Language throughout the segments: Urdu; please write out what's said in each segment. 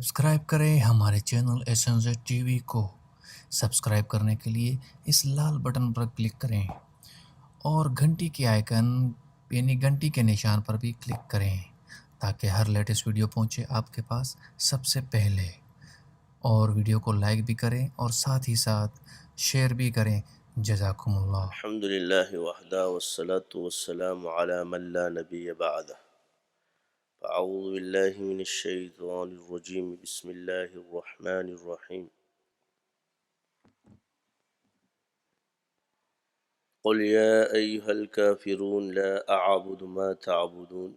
سبسکرائب کریں ہمارے چینل ایسنزیڈ ٹی وی کو۔ سبسکرائب کرنے کے لیے اس لال بٹن پر کلک کریں اور گھنٹی کے آئیکن یعنی گھنٹی کے نشان پر بھی کلک کریں تاکہ ہر لیٹسٹ ویڈیو پہنچے آپ کے پاس سب سے پہلے۔ اور ویڈیو کو لائک بھی کریں اور ساتھ ہی ساتھ شیئر بھی کریں۔ جزاکم اللہ۔ الحمد لله وحده والصلاة والسلام على من لا نبي بعده فأعوذ بالله من الشيطان الرجيم بسم الله الرحمن الرحيم قل يا أيها الكافرون لا أعبد ما تعبدون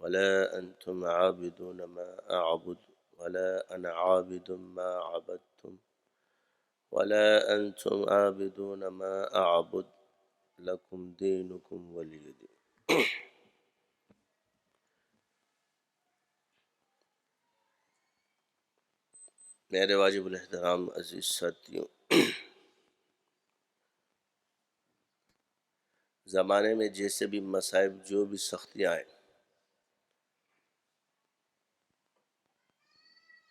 ولا أنتم عابدون ما أعبد ولا أنا عابد ما عبدتم ولا أنتم عابدون ما أعبد لكم دينكم ولي دين۔ میرے واجب الاحترام عزیز ساتھیوں، زمانے میں جیسے بھی مصائب، جو بھی سختیاں آئیں،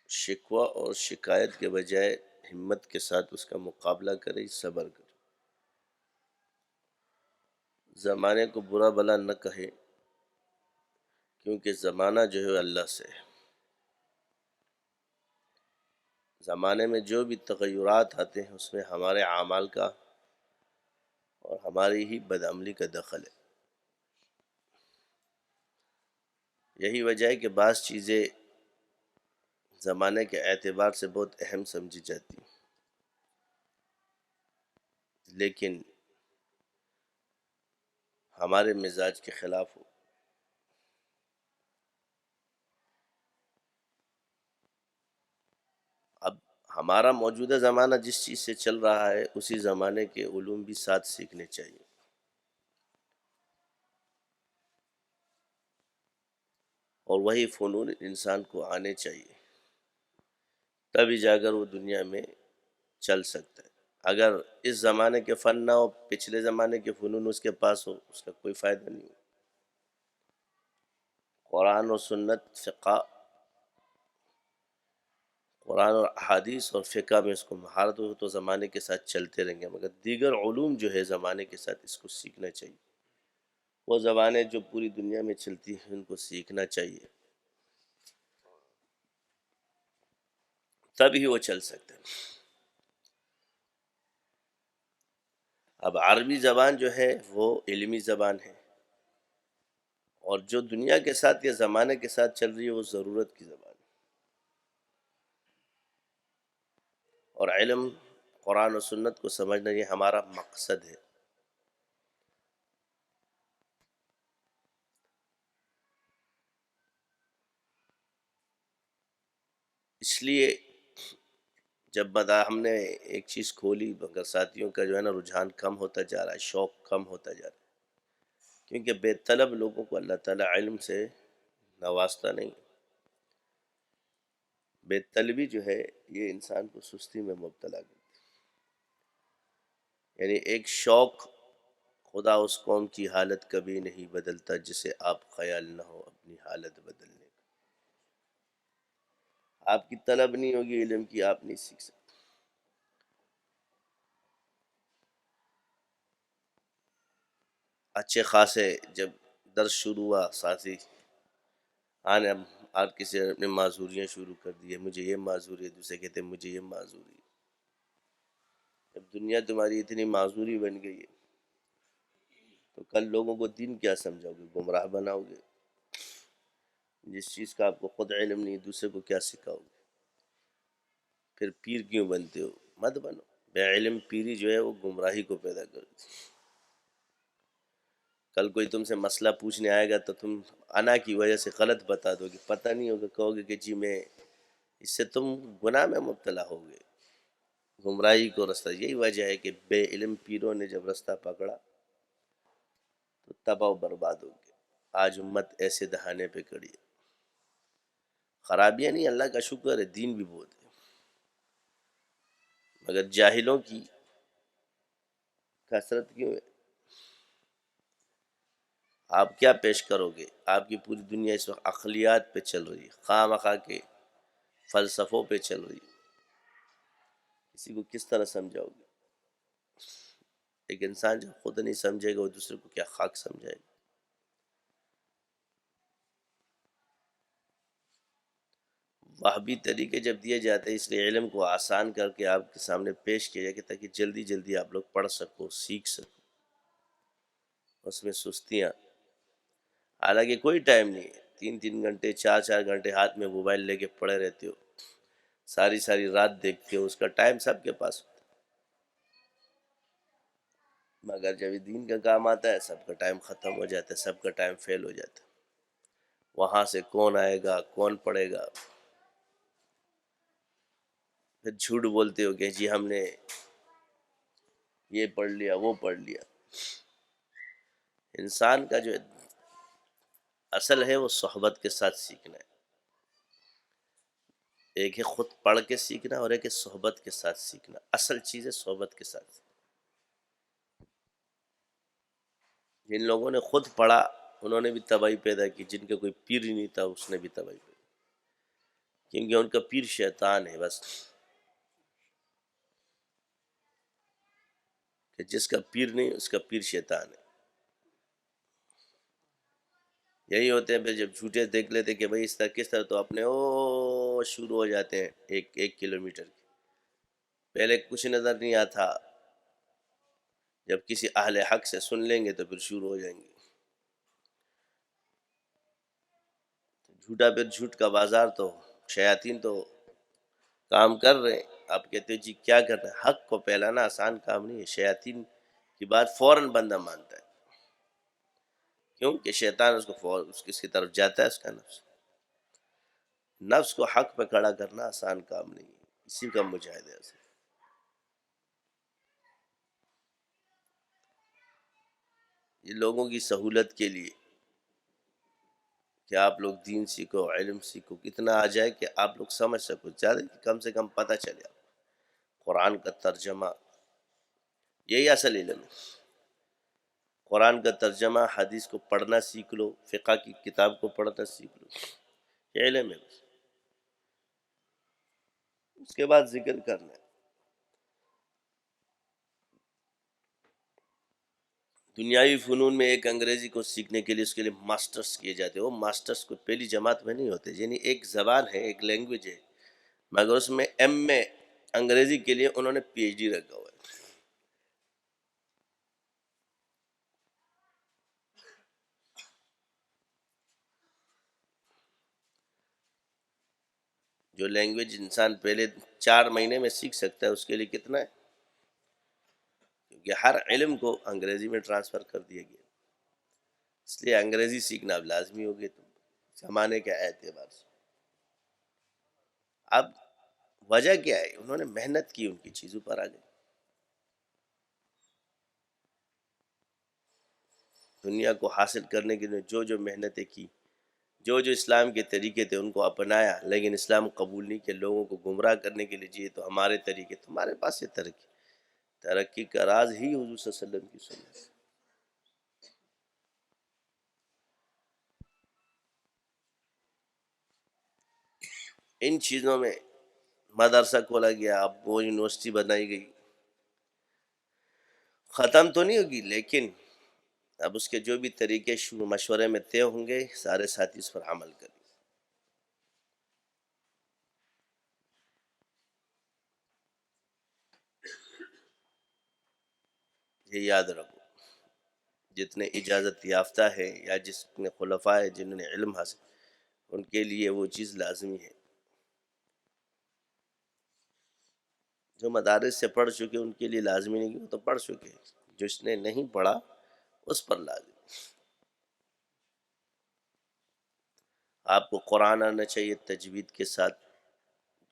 شکوہ اور شکایت کے بجائے ہمت کے ساتھ اس کا مقابلہ کرے، صبر کرے، زمانے کو برا بھلا نہ کہے، کیونکہ زمانہ جو ہے اللہ سے ہے۔ زمانے میں جو بھی تغیرات آتے ہیں اس میں ہمارے اعمال کا اور ہماری ہی بدعملی کا دخل ہے۔ یہی وجہ ہے کہ بعض چیزیں زمانے کے اعتبار سے بہت اہم سمجھی جاتی ہیں، لیکن ہمارے مزاج کے خلاف ہو۔ اب ہمارا موجودہ زمانہ جس چیز سے چل رہا ہے اسی زمانے کے علوم بھی ساتھ سیکھنے چاہیے، اور وہی فنون انسان کو آنے چاہیے، تبھی جا کر وہ دنیا میں چل سکتا ہے۔ اگر اس زمانے کے فن نہ ہو، پچھلے زمانے کے فنون اس کے پاس ہو، اس کا کوئی فائدہ نہیں ہو۔ قرآن و سنت، فقہ، قرآن اور احادیث اور فقہ میں اس کو مہارت ہو تو زمانے کے ساتھ چلتے رہیں گے، مگر دیگر علوم جو ہے زمانے کے ساتھ اس کو سیکھنا چاہیے۔ وہ زبانیں جو پوری دنیا میں چلتی ہیں ان کو سیکھنا چاہیے، تب ہی وہ چل سکتے ہیں۔ اب عربی زبان جو ہے وہ علمی زبان ہے، اور جو دنیا کے ساتھ یا زمانے کے ساتھ چل رہی ہے وہ ضرورت کی زبان ہے، اور علم قرآن و سنت کو سمجھنا یہ ہمارا مقصد ہے۔ اس لیے جب ہم نے ایک چیز کھولی، مگر ساتھیوں کا جو ہے نا رجحان کم ہوتا جا رہا ہے، شوق کم ہوتا جا رہا ہے، کیونکہ بے طلب لوگوں کو اللہ تعالیٰ علم سے نوازتا نہیں۔ بے طلبی جو ہے یہ انسان کو سستی میں مبتلا کرتی، یعنی ایک شوق، خدا اس قوم کی حالت کبھی نہیں بدلتا جسے آپ خیال نہ ہو اپنی حالت بدلنے کا۔ آپ کی طلب نہیں ہوگی علم کی، آپ نہیں سیکھ سکتے۔ اچھے خاصے جب درس شروع ہوا، ساتھی آنے آج کسی نے معذوریاں شروع کر دی ہے، مجھے یہ معذوری ہے، دوسرے کہتے ہیں مجھے یہ معذوری ہے۔ جب دنیا تمہاری اتنی معذوری بن گئی ہے تو کل لوگوں کو دین کیا سمجھاؤ گے؟ گمراہ بناؤ گے؟ جس چیز کا آپ کو خود علم نہیں، دوسرے کو کیا سکھاؤ گے؟ پھر پیر کیوں بنتے ہو؟ مت بنو۔ بے علم پیری جو ہے وہ گمراہی کو پیدا کرتی۔ کل کوئی تم سے مسئلہ پوچھنے آئے گا تو تم انا کی وجہ سے غلط بتا دو گے، پتہ نہیں ہوگا، کہو گے کہ جی میں، اس سے تم گناہ میں مبتلا ہوگے، گمراہی کو رستہ۔ یہی وجہ ہے کہ بے علم پیروں نے جب رستہ پکڑا تو تباہ و برباد ہو گئے۔ آج امت ایسے دہانے پہ کڑی ہے۔ خرابیاں نہیں، اللہ کا شکر ہے، دین بھی بہت ہے، مگر جاہلوں کی کثرت کیوں ہے؟ آپ کیا پیش کرو گے؟ آپ کی پوری دنیا اس وقت عقلیات پہ چل رہی ہے، خواہ مخواہ کے فلسفوں پہ چل رہی ہے، کسی کو کس طرح سمجھاؤ گے؟ ایک انسان جب خود نہیں سمجھے گا وہ دوسرے کو کیا خاک سمجھائے گا؟ وہابی طریقے جب دیے جاتے ہیں، اس لیے علم کو آسان کر کے آپ کے سامنے پیش کیا جائے کہ تاکہ جلدی جلدی آپ لوگ پڑھ سکو، سیکھ سکو، اس میں سستیاں، حالانکہ کوئی ٹائم نہیں ہے، 3 3 گھنٹے 4 4 گھنٹے ہاتھ میں موبائل لے کے پڑے رہتے ہو، ساری ساری رات دیکھتے ہو، اس کا ٹائم سب کے پاس ہوتا ہے، مگر جب یہ دین کا کام آتا ہے سب کا ٹائم ختم ہو جاتا ہے، سب کا ٹائم فیل ہو جاتا ہے، وہاں سے کون آئے گا، کون پڑھے گا، پھر جھوٹ بولتے ہو کہ جی ہم نے یہ پڑھ لیا وہ پڑھ لیا۔ انسان کا جو اصل ہے وہ صحبت کے ساتھ سیکھنا ہے، ایک ہے خود پڑھ کے سیکھنا اور ایک ہے صحبت کے ساتھ سیکھنا، اصل چیز ہے صحبت کے ساتھ۔ جن لوگوں نے خود پڑھا انہوں نے بھی تباہی پیدا کی، جن کا کوئی پیر ہی نہیں تھا اس نے بھی تباہی پیدا کی، کیونکہ ان کا پیر شیطان ہے، بس کہ جس کا پیر نہیں اس کا پیر شیطان ہے۔ یہی ہوتے ہیں، پھر جب جھوٹے دیکھ لیتے کہ بھائی اس طرح کس طرح، تو اپنے او شروع ہو جاتے ہیں ایک ایک کلومیٹر کے، پہلے کچھ نظر نہیں آتا، جب کسی اہل حق سے سن لیں گے تو پھر شروع ہو جائیں گے، جھوٹا پھر جھوٹ کا بازار، تو شیاطین تو کام کر رہے ہیں۔ آپ کہتے ہیں جی کیا کرنا ہے؟ حق کو پھیلانا آسان کام نہیں ہے، شیاطین کی بات فوراً بندہ مانتا ہے، کیونکہ شیطان اس کو فوراً اس کی طرف جاتا ہے، اس کا نفس، نفس کو حق پہ کھڑا کرنا آسان کام نہیں ہے، اسی کا مجاہدہ ہے۔ یہ لوگوں کی سہولت کے لیے کہ آپ لوگ دین سیکھو، علم سیکھو، کتنا آ جائے کہ آپ لوگ سمجھ سکو، زیادہ کم سے کم پتہ چلے آپ قرآن کا ترجمہ، یہی اصل علم ہے، قرآن کا ترجمہ، حدیث کو پڑھنا سیکھ لو، فقہ کی کتاب کو پڑھنا سیکھ لو، یہ علم ہے بس، اس کے بعد ذکر کرنا ہے۔ دنیاوی فنون میں ایک انگریزی کو سیکھنے کے لیے اس کے لیے ماسٹرز کیے جاتے ہیں، وہ ماسٹرز کو پہلی جماعت میں نہیں ہوتے، یعنی ایک زبان ہے، ایک لینگویج ہے، مگر اس میں ایم میں انگریزی کے لیے انہوں نے پی ایچ ڈی رکھا ہوا ہے۔ جو لینگویج انسان پہلے 4 مہینے میں سیکھ سکتا ہے اس کے لیے کتنا ہے، کیونکہ ہر علم کو انگریزی میں ٹرانسفر کر دیا گیا، اس لیے انگریزی سیکھنا اب لازمی ہو گیا تو زمانے کے اعتبار سے۔ اب وجہ کیا ہے؟ انہوں نے محنت کی، ان کی چیزوں پر آ گئی، دنیا کو حاصل کرنے کے لیے جو جو محنتیں کی، جو جو اسلام کے طریقے تھے ان کو اپنایا، لیکن اسلام قبول نہیں کیا، لوگوں کو گمراہ کرنے کے لیے جی تو ہمارے طریقے، تمہارے پاس یہ ترقی کا راز ہی حضور صلی اللہ علیہ وسلم کی سنت ہے۔ ان چیزوں میں مدرسہ کھولا گیا، اب وہ یونیورسٹی بنائی گئی، ختم تو نہیں ہوگی لیکن اب اس کے جو بھی طریقے مشورے میں طے ہوں گے سارے ساتھی اس پر عمل کریں۔ یہ یاد رکھو، جتنے اجازت یافتہ ہیں یا جتنے خلفاء ہیں جنہوں نے علم حاصل، ان کے لیے وہ چیز لازمی ہے، جو مدارس سے پڑھ چکے ان کے لیے لازمی نہیں، کہ وہ تو پڑھ چکے، جس نے نہیں پڑھا اس پر لازم۔ آپ کو قرآن آنا چاہیے تجوید کے ساتھ،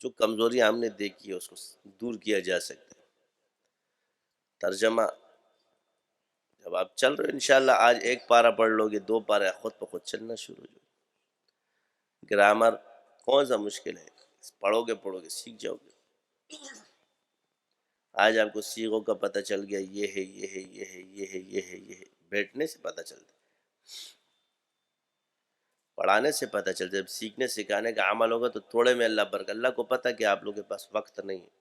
جو کمزوریاں ہم نے دیکھی ہے اس کو دور کیا جا سکتا ہے۔ ترجمہ جب آپ چل رہے ہو انشاءاللہ آج ایک پارہ پڑھ لو گے، 2 پارہ خود بخود چلنا شروع ہو جائے۔ گرامر کون سا مشکل ہے، پڑھو گے سیکھ جاؤ گے۔ آج آپ کو سیغوں کا پتہ چل گیا، یہ ہے یہ ہے یہ ہے یہ ہے یہ ہے یہ ہے، بیٹھنے سے پتہ چلتا ہے، پڑھانے سے پتہ چلتا ہے، جب سیکھنے سکھانے کا عمل ہوگا تو تھوڑے میں اللہ برکت، اللہ کو پتہ کہ آپ لوگوں کے پاس وقت نہیں ہے،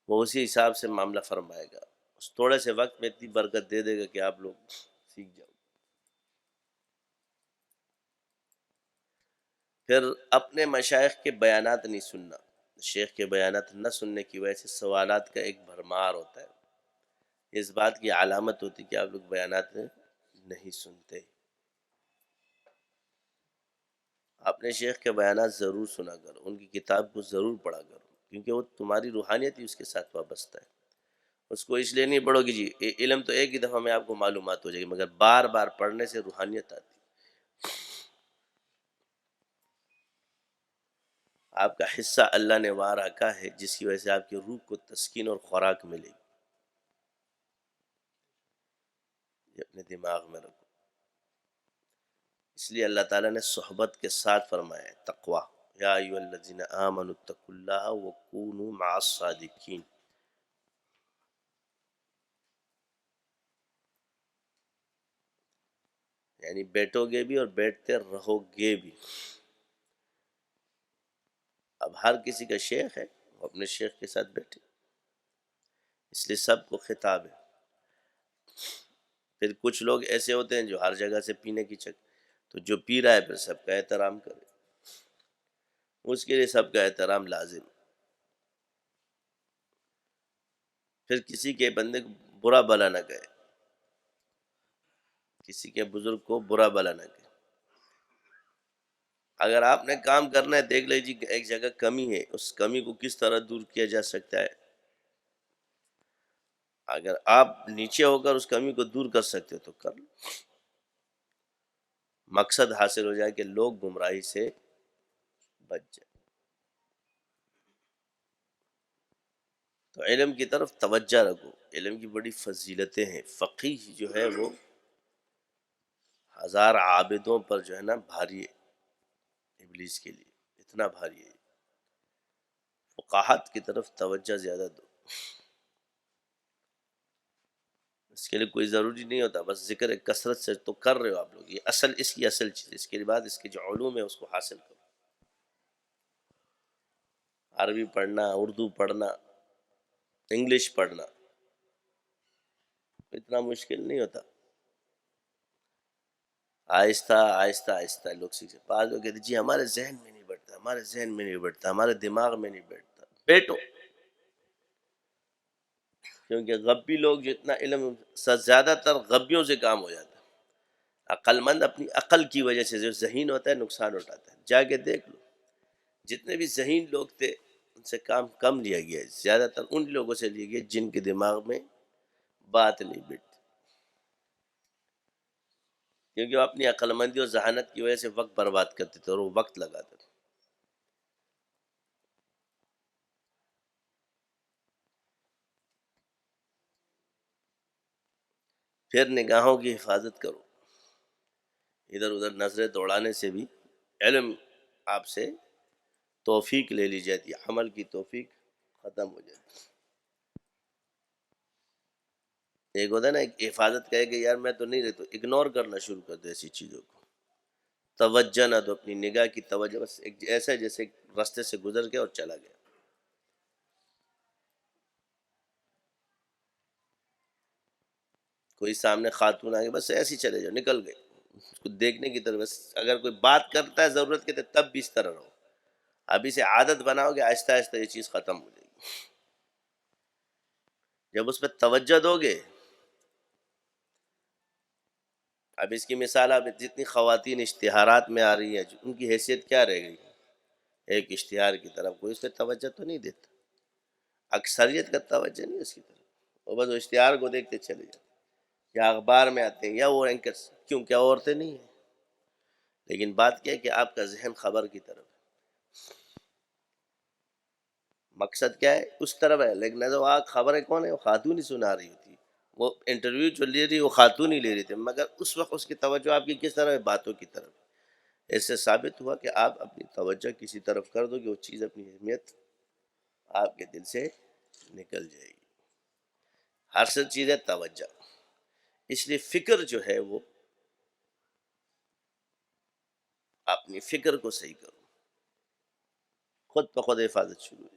وہ اسی حساب سے معاملہ فرمائے گا، اس تھوڑے سے وقت میں اتنی برکت دے دے گا کہ آپ لوگ سیکھ جاؤ۔ پھر اپنے مشائخ کے بیانات نہیں سننا، شیخ کے بیانات نہ سننے کی وجہ سے سوالات کا ایک بھرمار ہوتا ہے، اس بات کی علامت ہوتی کہ آپ لوگ بیانات نہیں سنتے۔ اپنے شیخ کے بیانات ضرور سنا کرو، ان کی کتاب کو ضرور پڑھا کرو، کیونکہ وہ تمہاری روحانیت ہی اس کے ساتھ وابستہ ہے۔ اس کو اس لیے نہیں پڑھو کہ جی علم تو ایک ہی دفعہ میں آپ کو معلومات ہو جائے گی، مگر بار بار پڑھنے سے روحانیت آتی ہے۔ آپ کا حصہ اللہ نے وہاں رکھا ہے جس کی وجہ سے آپ کی روح کو تسکین اور خوراک ملے گی، یہ اپنے دماغ میں رکھو۔ اس لیے اللہ تعالیٰ نے صحبت کے ساتھ فرمایا ہے تقوی، یا ایھا الذین آمنوا اتقوا اللہ وکونوا مع الصادقین، یعنی بیٹھو گے بھی اور بیٹھتے رہو گے بھی۔ اب ہر کسی کا شیخ ہے، وہ اپنے شیخ کے ساتھ بیٹھے، اس لیے سب کو خطاب ہے۔ پھر کچھ لوگ ایسے ہوتے ہیں جو ہر جگہ سے پینے کی تو جو پی رہا ہے پھر سب کا احترام کرے، اس کے لیے سب کا احترام لازم۔ پھر کسی کے بندے کو برا بلا نہ کہے، کسی کے بزرگ کو برا بلا نہ کہے۔ اگر آپ نے کام کرنا ہے، دیکھ لیجیے کہ ایک جگہ کمی ہے، اس کمی کو کس طرح دور کیا جا سکتا ہے۔ اگر آپ نیچے ہو کر اس کمی کو دور کر سکتے ہو تو کر لو، مقصد حاصل ہو جائے کہ لوگ گمراہی سے بچ جائیں۔ تو علم کی طرف توجہ رکھو، علم کی بڑی فضیلتیں ہیں۔ فقیہ جو ہے وہ 1000 عابدوں پر جو ہے نا بھاری ہے، ابلیس کے لیے اتنا بھاری ہے۔ فقاہت کی طرف توجہ زیادہ دو، اس کے لیے کوئی ضروری نہیں ہوتا، بس ذکر کثرت سے تو کر رہے ہو آپ لوگ، یہ اصل اس کی اصل چیز ہے، اس کے بعد اس کے جو علوم ہے اس کو حاصل کرو۔ عربی پڑھنا، اردو پڑھنا، انگلش پڑھنا اتنا مشکل نہیں ہوتا، آہستہ آہستہ آہستہ لوگ سیکھتے۔ بعض لوگ کہتے جی ہمارے ذہن میں نہیں بیٹھتا، ہمارے ذہن میں نہیں بیٹھتا، ہمارے دماغ میں نہیں بیٹھتا۔ بیٹھو، کیونکہ غبی لوگ جتنا علم، زیادہ تر غبیوں سے کام ہو جاتا ہے۔ عقل مند اپنی عقل کی وجہ سے جو ذہین ہوتا ہے نقصان اٹھاتا ہے۔ جا کے دیکھ لو، جتنے بھی ذہین لوگ تھے ان سے کام کم لیا گیا ہے، زیادہ تر ان لوگوں سے لیا گیا جن کے دماغ میں بات نہیں بیٹھتی، کیونکہ وہ اپنی عقل مندی اور ذہانت کی وجہ سے وقت برباد کرتے تھے اور وہ وقت لگاتے تھے۔ پھر نگاہوں کی حفاظت کرو، ادھر ادھر نظریں دوڑانے سے بھی علم آپ سے توفیق لے لی جاتی ہے، عمل کی توفیق ختم ہو جاتی ہے۔ ایک ہوتا ہے نا، ایک حفاظت کہے کہ یار میں تو نہیں رہتا، اگنور کرنا شروع کر دو ایسی چیزوں کو، توجہ نہ دو، اپنی نگاہ کی توجہ بس ایک ایسا ہے جیسے راستے سے گزر گیا اور چلا گیا۔ کوئی سامنے خاتون آ گئی، بس ایسے ہی چلے جاؤ، نکل گئے، اس کو دیکھنے کی طرف بس، اگر کوئی بات کرتا ہے ضرورت کے تب بھی اس طرح رہو، ابھی سے عادت بناؤ گے، آہستہ آہستہ یہ چیز ختم ہو جائے گی۔ جب اس پہ توجہ دو گے، اب اس کی مثال اب جتنی خواتین اشتہارات میں آ رہی ہیں ان کی حیثیت کیا رہ گئی؟ ایک اشتہار کی طرف، کوئی اس پہ توجہ تو نہیں دیتا، اکثریت کا توجہ نہیں اس کی طرف، وہ بس وہ اشتہار کو دیکھتے چلے جاتے، یا اخبار میں آتے ہیں یا وہ اینکرز، کیوں کیا عورتیں نہیں ہیں؟ لیکن بات کیا ہے کہ آپ کا ذہن خبر کی طرف ہے، مقصد کیا ہے اس طرف ہے، لیکن خبریں کون ہے؟ وہ خاتون ہی سنا رہی ہوتی، وہ انٹرویو جو لے رہی وہ خاتون ہی لے رہی تھی، مگر اس وقت اس کی توجہ آپ کی کس طرف ہے؟ باتوں کی طرف۔ اس سے ثابت ہوا کہ آپ اپنی توجہ کسی طرف کر دو کہ وہ چیز اپنی اہمیت آپ کے دل سے نکل جائے گی۔ ہر چیز ہے توجہ، اس لیے فکر جو ہے وہ اپنی فکر کو صحیح کرو، خود بخود حفاظت شروع ہو جائے۔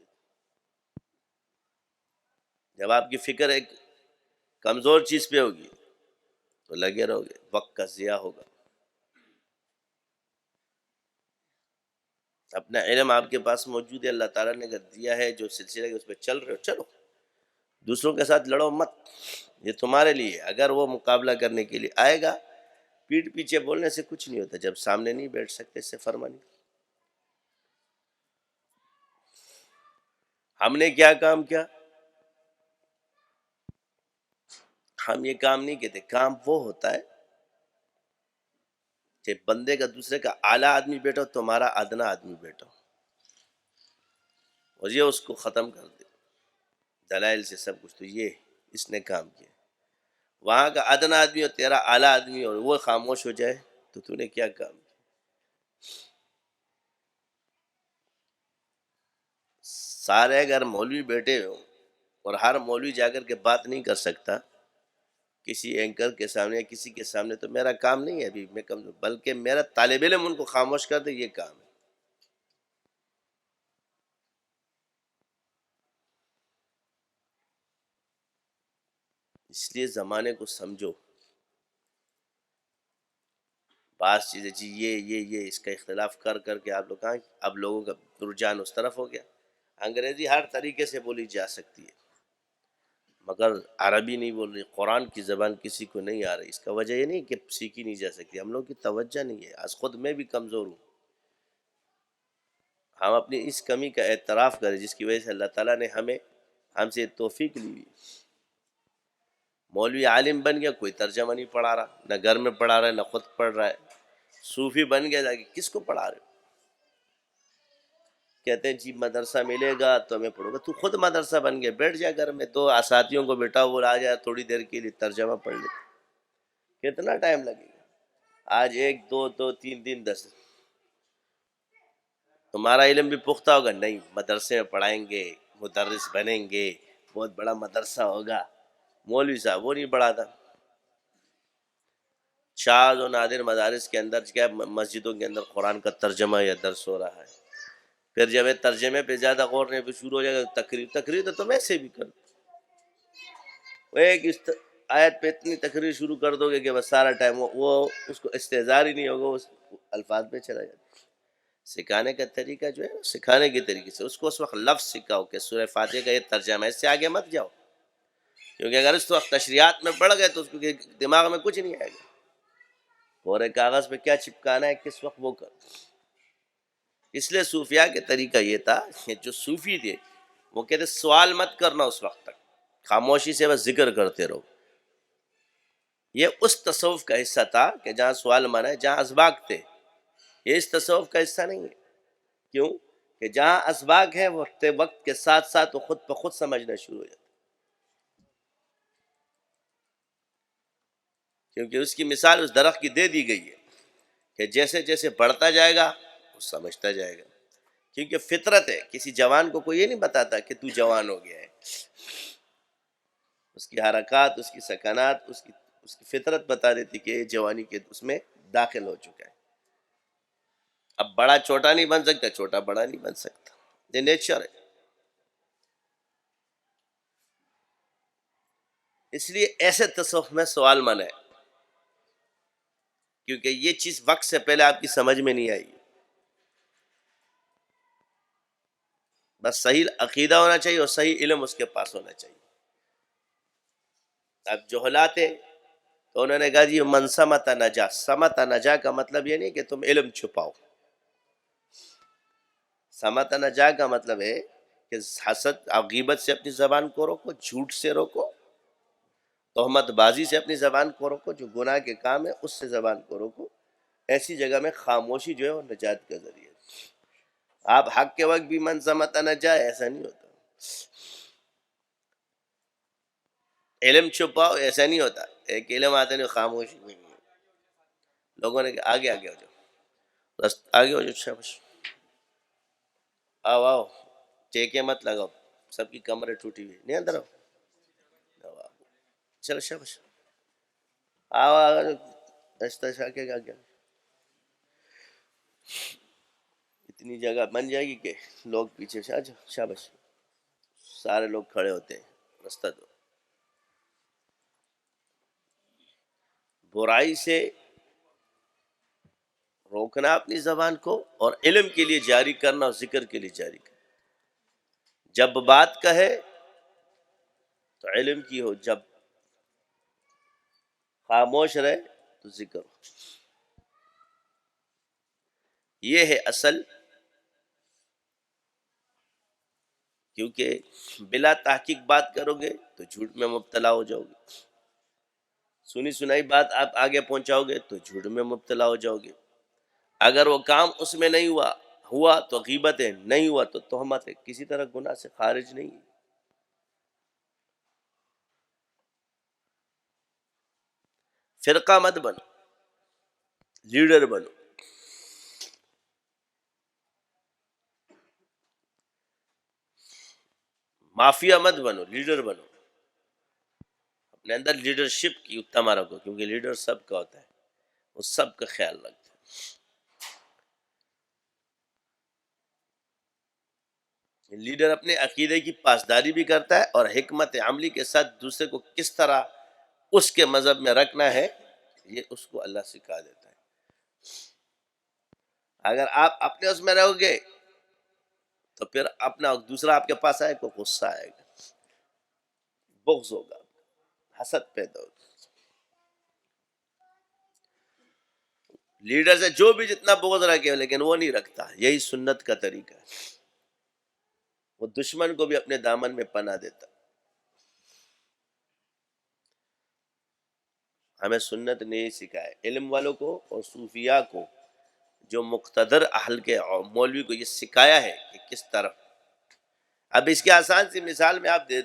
جب آپ کی فکر ایک کمزور چیز پہ ہوگی تو لگے رہو گے، وقت کا ضیاع ہوگا۔ اپنا علم آپ کے پاس موجود ہے، اللہ تعالیٰ نے اگر دیا ہے، جو سلسلہ ہے اس پہ چل رہے ہو چلو، دوسروں کے ساتھ لڑو مت، یہ تمہارے لیے ہے۔ اگر وہ مقابلہ کرنے کے لیے آئے گا، پیٹھ پیچھے بولنے سے کچھ نہیں ہوتا، جب سامنے نہیں بیٹھ سکتے اس سے فرمانی۔ ہم نے کیا کام کیا؟ ہم یہ کام نہیں کہتے، کام وہ ہوتا ہے کہ بندے کا دوسرے کا اعلیٰ آدمی بیٹھو، تمہارا ادنا آدمی بیٹھو، اور یہ اس کو ختم کر دے دلائل سے سب کچھ، تو یہ اس نے کام کیا۔ وہاں کا ادنا آدمی اور تیرا اعلیٰ آدمی اور وہ خاموش ہو جائے تو نے کیا کام کیا؟ سارے اگر مولوی بیٹھے ہو اور ہر مولوی جا کر کے بات نہیں کر سکتا کسی اینکر کے سامنے یا کسی کے سامنے، تو میرا کام نہیں ہے ابھی میں کمزور، بلکہ میرا طالب علم ان کو خاموش کر دے، یہ کام ہے۔ اس لیے زمانے کو سمجھو، بعض چیزیں جی یہ اس کا اختلاف کر کر کے آپ لوگ کہاں، اب لوگوں کا رجحان اس طرف ہو گیا۔ انگریزی ہر طریقے سے بولی جا سکتی ہے مگر عربی نہیں بول رہی، قرآن کی زبان کسی کو نہیں آ رہی۔ اس کا وجہ یہ نہیں کہ سیکھی نہیں جا سکتی، ہم لوگ کی توجہ نہیں ہے، آج خود میں بھی کمزور ہوں۔ ہم اپنی اس کمی کا اعتراف کریں جس کی وجہ سے اللہ تعالیٰ نے ہم سے توفیق لی ہوئی۔ مولوی عالم بن گیا، کوئی ترجمہ نہیں پڑھا رہا، نہ گھر میں پڑھا رہا ہے نہ خود پڑھ رہا ہے۔ صوفی بن گیا، جا کے کس کو پڑھا رہے ہو؟ کہتے ہیں جی مدرسہ ملے گا تو میں پڑھوں گا، تو خود مدرسہ بن گیا، بیٹھ جا گھر میں، دو ساتھیوں کو بیٹھا وہ آ جائے تھوڑی دیر کے لیے ترجمہ پڑھ لے، کتنا ٹائم لگے گا؟ آج ایک دو دو تین دن 10، تمہارا علم بھی پختہ ہوگا، نہیں مدرسے میں پڑھائیں گے، مدرس بنیں گے، بہت بڑا مدرسہ ہوگا۔ مولوی صاحب وہ نہیں پڑھاتا، شاذ و نادر مدارس کے اندر کیا مسجدوں کے اندر قرآن کا ترجمہ یا درس ہو رہا ہے۔ پھر جب یہ ترجمے پہ زیادہ غور نہیں پہ شروع ہو جائے گا تقریر تو تم ایسے بھی کر وہ ایک آیت پہ اتنی تقریر شروع کر دو گے کہ بس سارا ٹائم وہ اس کو استحضار ہی نہیں ہوگا، اس الفاظ پہ چلا جائے۔ سکھانے کا طریقہ جو ہے سکھانے کے طریقے سے اس کو اس وقت لفظ سکھاؤ کہ سورہ فاتحہ کا یہ ترجمہ ہے، اس سے آگے مت جاؤ، کیونکہ اگر اس وقت تشریحات میں پڑ گئے تو اس کو دماغ میں کچھ نہیں آئے گا، اور کاغذ پہ کیا چپکانا ہے کس وقت وہ کر۔ اس لیے صوفیاء کے طریقہ یہ تھا کہ جو صوفی تھے وہ کہتے سوال مت کرنا اس وقت تک، خاموشی سے بس ذکر کرتے رہو۔ یہ اس تصوف کا حصہ تھا کہ جہاں سوال منع ہے، جہاں اسباق تھے، یہ اس تصوف کا حصہ نہیں ہے۔ کیوں کہ جہاں اسباق ہے وقت کے ساتھ ساتھ وہ خود بخود سمجھنا شروع ہو جاتا، کیونکہ اس کی مثال اس درخت کی دے دی گئی ہے کہ جیسے جیسے بڑھتا جائے گا وہ سمجھتا جائے گا، کیونکہ فطرت ہے۔ کسی جوان کو کوئی یہ نہیں بتاتا کہ تو جوان ہو گیا ہے، اس کی حرکات، اس کی سکنات، اس کی فطرت بتا دیتی کہ یہ جوانی کے اس میں داخل ہو چکا ہے۔ اب بڑا چھوٹا نہیں بن سکتا، چھوٹا بڑا نہیں بن سکتا، یہ نیچر ہے۔ اس لیے ایسے تصوف میں سوال منع ہے، کیونکہ یہ چیز وقت سے پہلے آپ کی سمجھ میں نہیں آئی۔ بس صحیح عقیدہ ہونا چاہیے اور صحیح علم اس کے پاس ہونا چاہیے۔ اب جہلا تھے تو انہوں نے کہا جی من سمت نجا، سمت نجا کا مطلب یہ نہیں کہ تم علم چھپاؤ، سمت نجا کا مطلب ہے کہ حسد اور غیبت سے اپنی زبان کو روکو، جھوٹ سے روکو، تہمت بازی سے اپنی زبان کو روکو، جو گناہ کے کام ہے اس سے زبان کو روکو۔ ایسی جگہ میں خاموشی جو ہے وہ نجات کا ذریعہ ہے۔ آپ حق کے وقت بھی من سمت نجا، ایسا نہیں ہوتا۔ علم چھپاؤ ایسا نہیں ہوتا، ایک علم آتے نہیں خاموشی میں نہیں۔ لوگوں نے کہا آگے آگے ہو جاؤ، آگے ہو جاؤ، شاباش، آؤ آؤ، ٹیکے مت لگاؤ، سب کی کمریں ٹوٹی ہوئی، نہیں اندر آؤ، چلو شاباش، آؤ آؤ، ایسا کے آگے۔ اتنی جگہ بن جائے گی کہ لوگ پیچھے سے آجا شاباش، سارے لوگ کھڑے ہوتے ہیں، رستہ دو. برائی سے روکنا اپنی زبان کو، اور علم کے لیے جاری کرنا اور ذکر کے لیے جاری کرنا. جب بات کہے تو علم کی ہو، جب خاموش رہے تو ذکر ہو. یہ ہے اصل. کیونکہ بلا تحقیق بات کرو گے تو جھوٹ میں مبتلا ہو جاؤ گے، سنی سنائی بات آپ آگے پہنچاؤ گے تو جھوٹ میں مبتلا ہو جاؤ گے. اگر وہ کام اس میں نہیں ہوا تو غیبت ہے، نہیں ہوا تو تہمت ہے، کسی طرح گناہ سے خارج نہیں. فرقہ مت بنو، لیڈر بنو. مافیا مت بنو، لیڈر بنو. اپنے اندر لیڈرشپ کی تما رکھو، کیونکہ لیڈر سب کا ہوتا ہے، وہ سب کا خیال رکھتا ہے. لیڈر اپنے عقیدے کی پاسداری بھی کرتا ہے، اور حکمت عملی کے ساتھ دوسرے کو کس طرح اس کے مذہب میں رکھنا ہے یہ اس کو اللہ سکھا دیتا ہے. اگر آپ اپنے اس میں رہو گے تو پھر اپنا دوسرا آپ کے پاس آئے کو غصہ آئے گا، بغض ہوگا، حسد پیدا ہوگا. لیڈر سے جو بھی جتنا بغض رکھے لیکن وہ نہیں رکھتا. یہی سنت کا طریقہ ہے. وہ دشمن کو بھی اپنے دامن میں پناہ دیتا. ہمیں سنت نے سکھائے علم والوں کو اور صوفیاء کو، جو مقتدر اہل کے اور مولوی کو یہ سکھایا ہے کہ کس طرف. اب اس کی آسان سی مثال میں آپ دے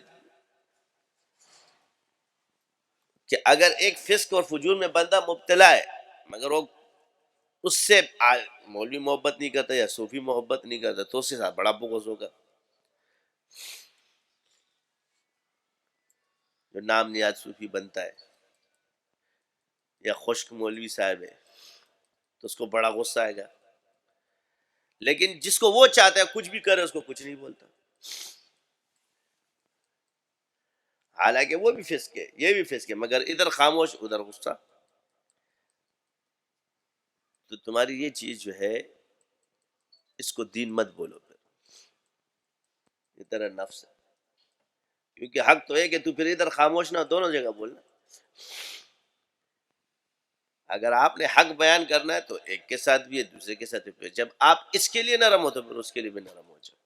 کہ اگر ایک فسق اور فجور میں بندہ مبتلا ہے، مگر وہ اس سے مولوی محبت نہیں کرتا یا صوفی محبت نہیں کرتا تو اس کے ساتھ بڑا بغض ہوگا. جو نام نیاد صوفی بنتا ہے یا خشک مولوی صاحب ہے تو اس کو بڑا غصہ آئے گا. لیکن جس کو وہ چاہتا ہے کچھ بھی کرے اس کو کچھ نہیں بولتا، حالانکہ وہ بھی فسق ہے یہ بھی فسق ہے، مگر ادھر خاموش ادھر غصہ. تو تمہاری یہ چیز جو ہے اس کو دین مت بولو، پھر یہ تیرا نفس ہے. کیونکہ حق تو ہے کہ تو پھر ادھر خاموش نہ، دونوں جگہ بولنا. اگر آپ نے حق بیان کرنا ہے تو ایک کے ساتھ بھی ہے، دوسرے کے ساتھ بھی. جب آپ اس کے لیے نرم ہو تو پھر اس کے لیے بھی نرم ہو جاؤ.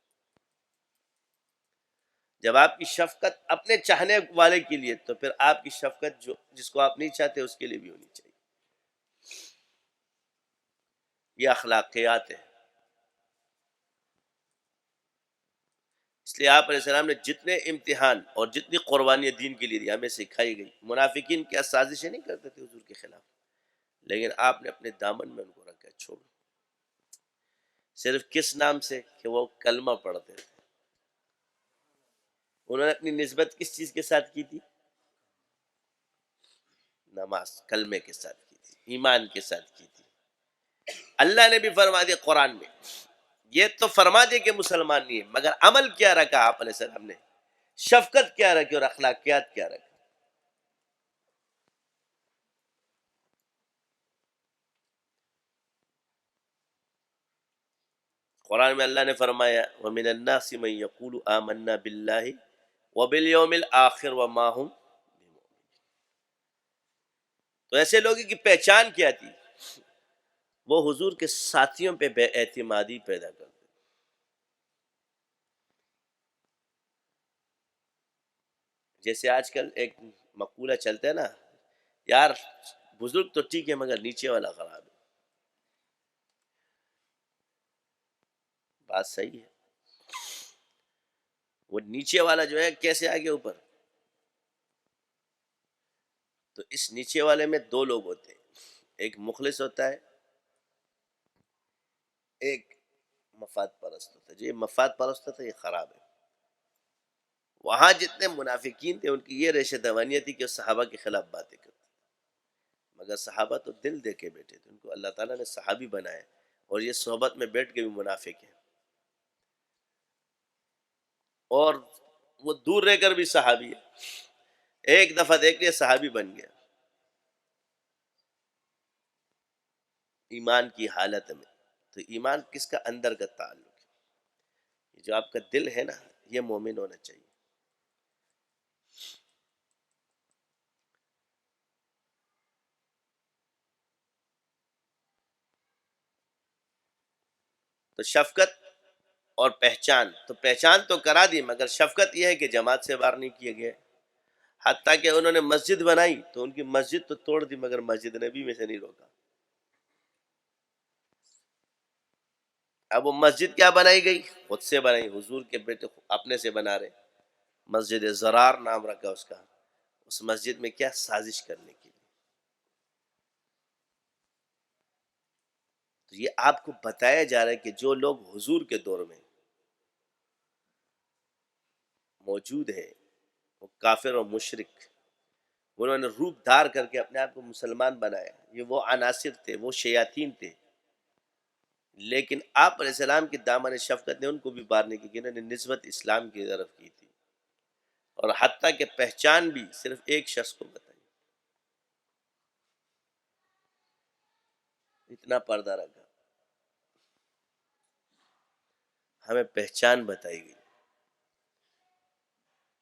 جب آپ کی شفقت اپنے چاہنے والے کے لیے تو پھر آپ کی شفقت جس کو آپ نہیں چاہتے اس کے لیے بھی ہونی چاہیے. یہ اخلاقیات ہے. اس لیے آپ علیہ السلام نے جتنے امتحان اور جتنی قربانیاں دین کے لیے دی ہمیں سکھائی گئی. منافقین کیا سازشیں نہیں کرتے تھے حضور کے خلاف، لیکن آپ نے اپنے دامن میں ان کو رکھا چھوڑو. صرف کس نام سے کہ وہ کلمہ پڑھتے تھے. انہوں نے اپنی نسبت کس چیز کے ساتھ کی تھی؟ نماز، کلمے کے ساتھ کی تھی، ایمان کے ساتھ کی تھی. اللہ نے بھی فرما دیا قرآن میں، یہ تو فرما دیا کہ مسلمان نہیں ہے، مگر عمل کیا رکھا آپ علیہ السلام نے، شفقت کیا رکھی اور اخلاقیات کیا رکھی. قرآن میں اللہ نے فرمایا وَمِنَ النَّاسِ مَن يَقُولُ آمَنَّا بِاللَّهِ وَبِالْيَوْمِ الْآخِرِ وَمَا هُمْ بِمُؤْمِنِينَ. تو ایسے لوگوں کی پہچان کیا تھی؟ وہ حضور کے ساتھیوں پہ بے اعتمادی پیدا کرتے. جیسے آج کل ایک مقولہ چلتا ہے نا، یار بزرگ تو ٹھیک ہے مگر نیچے والا خراب ہے. بات صحیح ہے. وہ نیچے والا جو ہے کیسے آگے اوپر؟ تو اس نیچے والے میں دو لوگ ہوتے ہیں، ایک مخلص ہوتا ہے، ایک مفاد پرست ہوتا ہے. جو یہ مفاد پرست ہوتا ہے یہ خراب ہے. وہاں جتنے منافقین تھے ان کی یہ ریشہ دوانیہ تھی کہ صحابہ کے خلاف باتیں کرتے، مگر صحابہ تو دل دے کے بیٹھے تھے. ان کو اللہ تعالیٰ نے صحابی بنایا، اور یہ صحبت میں بیٹھ کے بھی منافق ہے، اور وہ دور رہ کر بھی صحابی ہے، ایک دفعہ دیکھ لیا صحابی بن گیا ایمان کی حالت میں۔ تو ایمان کس کا؟ اندر کا تعلق ہے، جو آپ کا دل ہے نا، یہ مومن ہونا چاہیے۔ تو شفقت اور پہچان، تو پہچان تو کرا دی، مگر شفقت یہ ہے کہ جماعت سے باہر نہیں کیے گئے، حتیٰ کہ انہوں نے مسجد بنائی تو ان کی مسجد تو توڑ دی، مگر مسجد نبی میں سے نہیں روکا۔ اب وہ مسجد کیا بنائی گئی؟ خود سے بنائی، حضور کے بیٹے اپنے سے بنا رہے، مسجد زرار نام رکھا اس کا، اس مسجد میں کیا؟ سازش کرنے کے لیے۔ تو یہ آپ کو بتایا جا رہا ہے کہ جو لوگ حضور کے دور میں موجود ہیں، وہ کافر اور مشرک، انہوں نے روپ دھار کر کے اپنے آپ کو مسلمان بنایا، یہ وہ عناصر تھے، وہ شیاطین تھے، لیکن آپ علیہ السلام کی دامن شفقت نے ان کو بھی باہر نہیں کی، کہ انہوں نے نسبت اسلام کی طرف کی تھی، اور حتیٰ کہ پہچان بھی صرف ایک شخص کو بتائی، اتنا پردہ رکھا، ہمیں پہچان بتائی گئی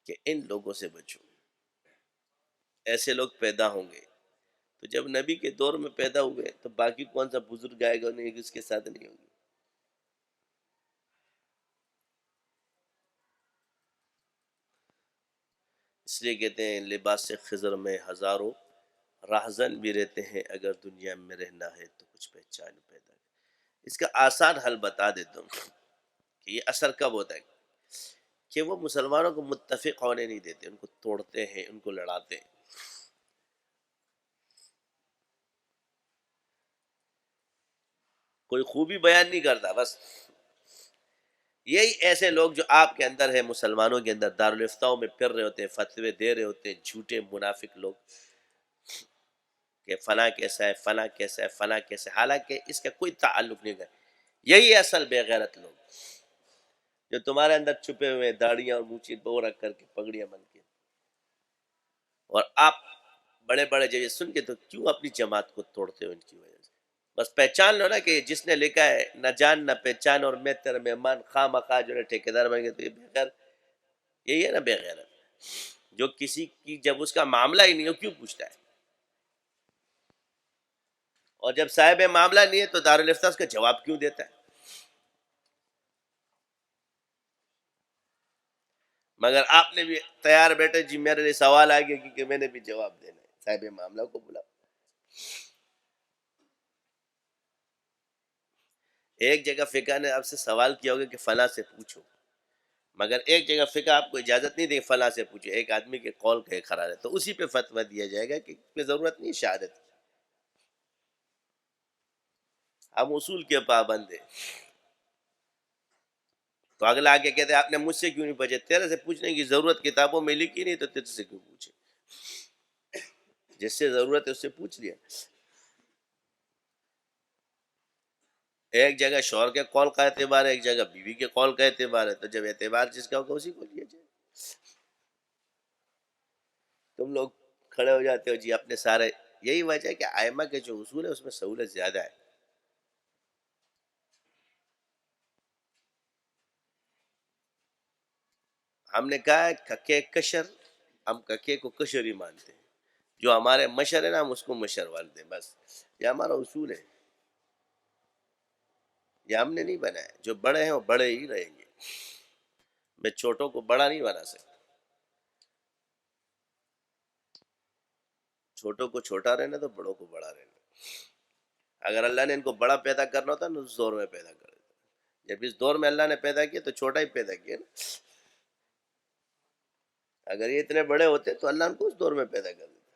کہ ان لوگوں سے بچو، ایسے لوگ پیدا ہوں گے۔ تو جب نبی کے دور میں پیدا ہوئے تو باقی کون سا بزرگ آئے گا نہیں، اس کے ساتھ نہیں ہوگی۔ اس لیے کہتے ہیں لباس خضر میں ہزاروں راہزن بھی رہتے ہیں، اگر دنیا میں رہنا ہے تو کچھ پہچان پیدا کر۔ اس کا آسان حل بتا دیتا ہوں کہ یہ اثر کب ہوتا ہے، کہ وہ مسلمانوں کو متفق ہونے نہیں دیتے، ان کو توڑتے ہیں، ان کو لڑاتے ہیں۔ کوئی خوبی بیان نہیں کرتا، بس یہی ایسے لوگ جو آپ کے اندر ہے، مسلمانوں کے اندر دارالفتاؤں میں پھر رہے ہوتے ہیں، فتوے دے رہے ہوتے ہیں، جھوٹے منافق لوگ، کہ فلاں کیسا ہے، فلاں کیسا ہے، فلاں کیسا ہے، حالانکہ اس کا کوئی تعلق نہیں ہے۔ یہی اصل بے غیرت لوگ جو تمہارے اندر چھپے ہوئے، داڑیاں اور مونچھی بو رکھ کر کے، پگڑیاں بن کے، اور آپ بڑے بڑے جب یہ سن کے تو کیوں اپنی جماعت کو توڑتے ہو ان کی وجہ سے؟ بس پہچان لو نا کہ جس نے لکھا ہے نہ جان نہ پہچان اور میں تیرا مہمان، خواہ مخواہ جو ہے ٹھیکیدار بن گئے، تو یہ بے غیر، یہی ہے نا بے غیرت، جو کسی کی جب اس کا معاملہ ہی نہیں ہو کیوں پوچھتا ہے، اور جب صاحب معاملہ نہیں ہے تو دارالفتہ اس کا جواب کیوں دیتا ہے؟ مگر آپ نے بھی تیار بیٹھے، جی میرے لیے سوال آ گیا کیونکہ میں نے بھی جواب دینا ہے، صاحب معاملہ کو بلاؤ۔ ایک جگہ فقہ نے آپ سے سوال کیا ہوگا کہ فلاں سے پوچھو، مگر ایک جگہ فقہ آپ کو اجازت نہیں دے فلاں سے پوچھو، ایک آدمی کے قول کا قرار ہے تو اسی پہ فتویٰ دیا جائے گا کہ کوئی ضرورت نہیں شہادت کی۔ ہم اصول کے پابند ہیں، تو اگلا آگے کہتے ہیں آپ نے مجھ سے کیوں نہیں پوچھے؟ تیرے سے پوچھنے کی ضرورت کتابوں میں لکھی نہیں تو تیرے سے کیوں پوچھے؟ جس سے ضرورت ہے اس سے پوچھ لیا۔ ایک جگہ شوہر کے قول کا اعتبار ہے، ایک جگہ بیوی کے قول کا اعتبار ہے، تو جب اعتبار جس کا ہوگا اسی کو لیا جائے۔ تم لوگ کھڑے ہو جاتے ہو جی اپنے سارے، یہی وجہ ہے کہ ائمہ کے جو اصول ہے اس میں سہولت زیادہ ہے۔ ہم نے کہا ہے ککے کشر، ہم ککے کو کشر ہی مانتے ہیں، جو ہمارے مشر ہے نا ہم اس کو مشر مانتے ہیں، بس یہ ہمارا اصول ہے، یہ ہم نے نہیں بنایا، جو بڑے ہیں وہ بڑے ہی رہیں گے، میں چھوٹوں کو بڑا نہیں بنا سکتا، چھوٹوں کو چھوٹا رہنا تو بڑوں کو بڑا رہنا۔ اگر اللہ نے ان کو بڑا پیدا کرنا ہوتا نا اس دور میں پیدا کر دیتا، جب اس دور میں اللہ نے پیدا کیا تو چھوٹا ہی پیدا کیا نا، اگر یہ اتنے بڑے ہوتے تو اللہ ان کو اس دور میں پیدا کر دیتا،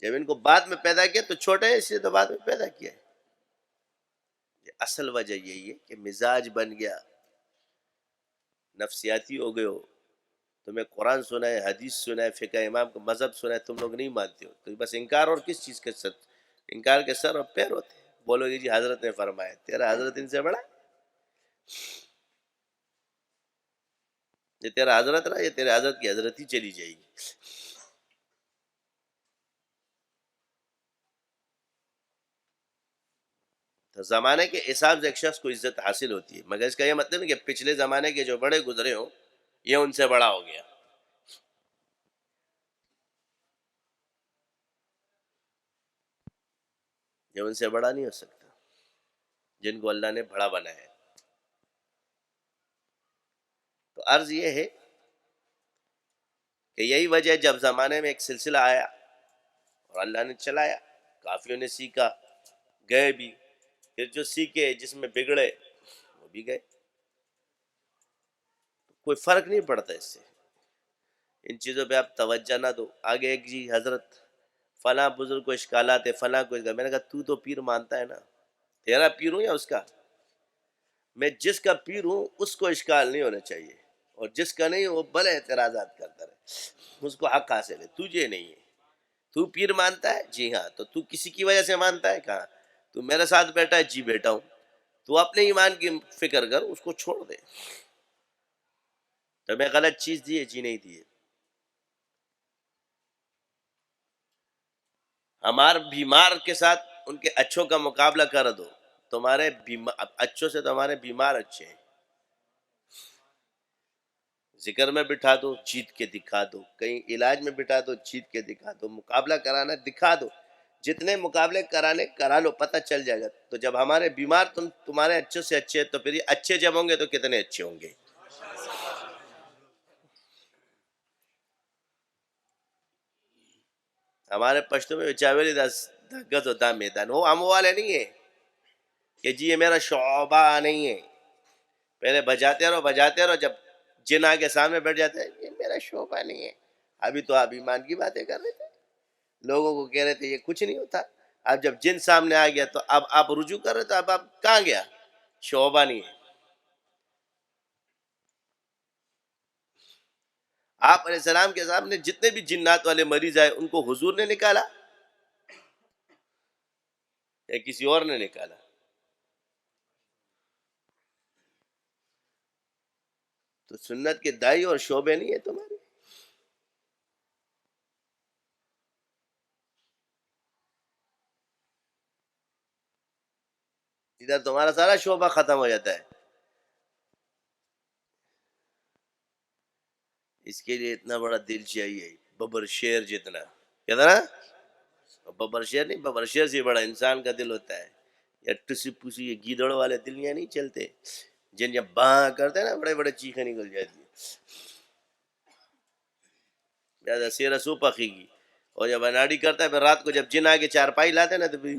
جب ان کو بعد میں پیدا کیا تو چھوٹے ہیں، اس لیے تو بعد میں پیدا کیا ہے۔ یہ اصل وجہ یہی ہے کہ مزاج بن گیا، نفسیاتی ہو گئے ہو، تمہیں قرآن سنا ہے، حدیث سنا ہے، فقہ امام کا مذہب سنا ہے، تم لوگ نہیں مانتے ہو، تو بس انکار اور کس چیز کے سر؟ انکار کے سر اور پیر ہوتے ہیں، بولو گے جی حضرت نے فرمایا، تیرا حضرت ان سے بڑا ہے؟ یہ تیرا حضرت رہا، یہ تیرے حضرت کی حضرت ہی چلی جائے گی. تو زمانے کے حساب سے ایک شخص کو عزت حاصل ہوتی ہے، مگر اس کا یہ مطلب نہیں کہ پچھلے زمانے کے جو بڑے گزرے ہوں یہ ان سے بڑا ہو گیا. یہ ان سے بڑا نہیں ہو سکتا جن کو اللہ نے بڑا بنایا ہے. تو عرض یہ ہے کہ یہی وجہ ہے جب زمانے میں ایک سلسلہ آیا اور اللہ نے چلایا، کافیوں نے سیکھا، گئے بھی، پھر جو سیکھے جس میں بگڑے وہ بھی گئے. کوئی فرق نہیں پڑتا اس سے. ان چیزوں پہ آپ توجہ نہ دو. آگے ایک جی حضرت فلاں بزرگ کو اشکالات ہے، فلاں کو اشکال. میں نے کہا تو پیر مانتا ہے نا، تیرا پیر ہوں یا اس کا؟ میں جس کا پیر ہوں اس کو اشکال نہیں ہونا چاہیے، اور جس کا نہیں وہ بھلے اعتراضات کرتا رہے، اس کو حق حاصل ہے، تجھے نہیں ہے. تو پیر مانتا ہے؟ جی ہاں. تو کسی کی وجہ سے مانتا ہے؟ کہاں. تو میرے ساتھ بیٹھا ہے؟ جی بیٹا ہوں. تو اپنے ایمان کی فکر کر، اس کو چھوڑ دے. تو میں غلط چیز دی ہے؟ جی نہیں دی ہے. ہمارے بیمار کے ساتھ ان کے اچھوں کا مقابلہ کر دو. تمہارے اچھوں سے تمہارے بیمار اچھے ہیں. ذکر میں بٹھا دو، جیت کے دکھا دو. کہیں علاج میں بٹھا دو، جیت کے دکھا دو. مقابلہ کرانا دکھا دو. جتنے مقابلے کرانے کرا لو، پتہ چل جائے گا. تو جب ہمارے بیمار تمہارے اچھوں سے اچھے ہیں، تو پھر یہ اچھے جب ہوں گے تو کتنے اچھے ہوں گے. ہمارے پشتوں میں چاویلی دگت ہوتا میدان. وہ ہم والے نہیں ہیں کہ جی یہ میرا شعبہ نہیں ہے. پہلے بجاتے رہو بجاتے رہو، جب جن آگے سامنے بیٹھ جاتے ہیں یہ میرا شعبہ نہیں ہے. ابھی تو آپ ایمان کی باتیں کر رہے تھے، لوگوں کو کہہ رہے تھے یہ کچھ نہیں ہوتا. اب جب جن سامنے آ گیا تو اب آپ رجوع کر رہے، تو اب آپ کہاں گیا؟ شعبہ نہیں ہے. آپ علیہ السلام کے سامنے جتنے بھی جنات والے مریض آئے ان کو حضور نے نکالا یا کسی اور نے نکالا؟ تو سنت کے دائی اور شعبے نہیں ہے تمہارے. ادھر تمہارا سارا شعبہ ختم ہو جاتا ہے. اس کے لیے اتنا بڑا دل چاہیے، ببر شیر جتنا. کتنا؟ ببر شیر نہیں، ببر شیر سے بڑا انسان کا دل ہوتا ہے. یا ٹسی پوسی یہ گیدڑ والے دل یا نہیں چلتے، جن جب باں کرتے ہیں نا بڑے بڑے چیخیں نکل جاتی ہیں. زیادہ سیرا سو پخی گی. اور جب اناڑی کرتا ہے پھر رات کو جب جن آگے چارپائی لاتے ہیں نا تو پھر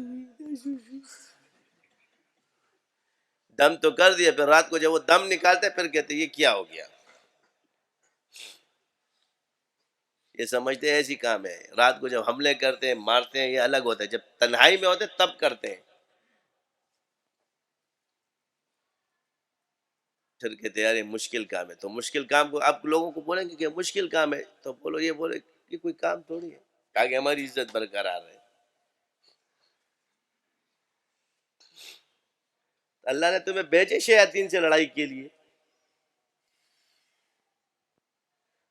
دم تو کر دیا، پھر رات کو جب وہ دم نکالتے ہیں پھر کہتے ہیں یہ کیا ہو گیا. یہ سمجھتے ہیں ایسی کام ہے. رات کو جب حملے کرتے ہیں مارتے ہیں یہ الگ ہوتا ہے، جب تنہائی میں ہوتے تب کرتے ہیں. پھر کہتے ہیں یار یہ مشکل کام ہے. تو مشکل کام کو آپ لوگوں کو بولیں گے کہ مشکل کام ہے تو بولو یہ بولے کہ کوئی کام تھوڑی ہے، تاکہ ہماری عزت برقرار رہے. اللہ نے تمہیں بھیجے شیاطین سے لڑائی کے لیے.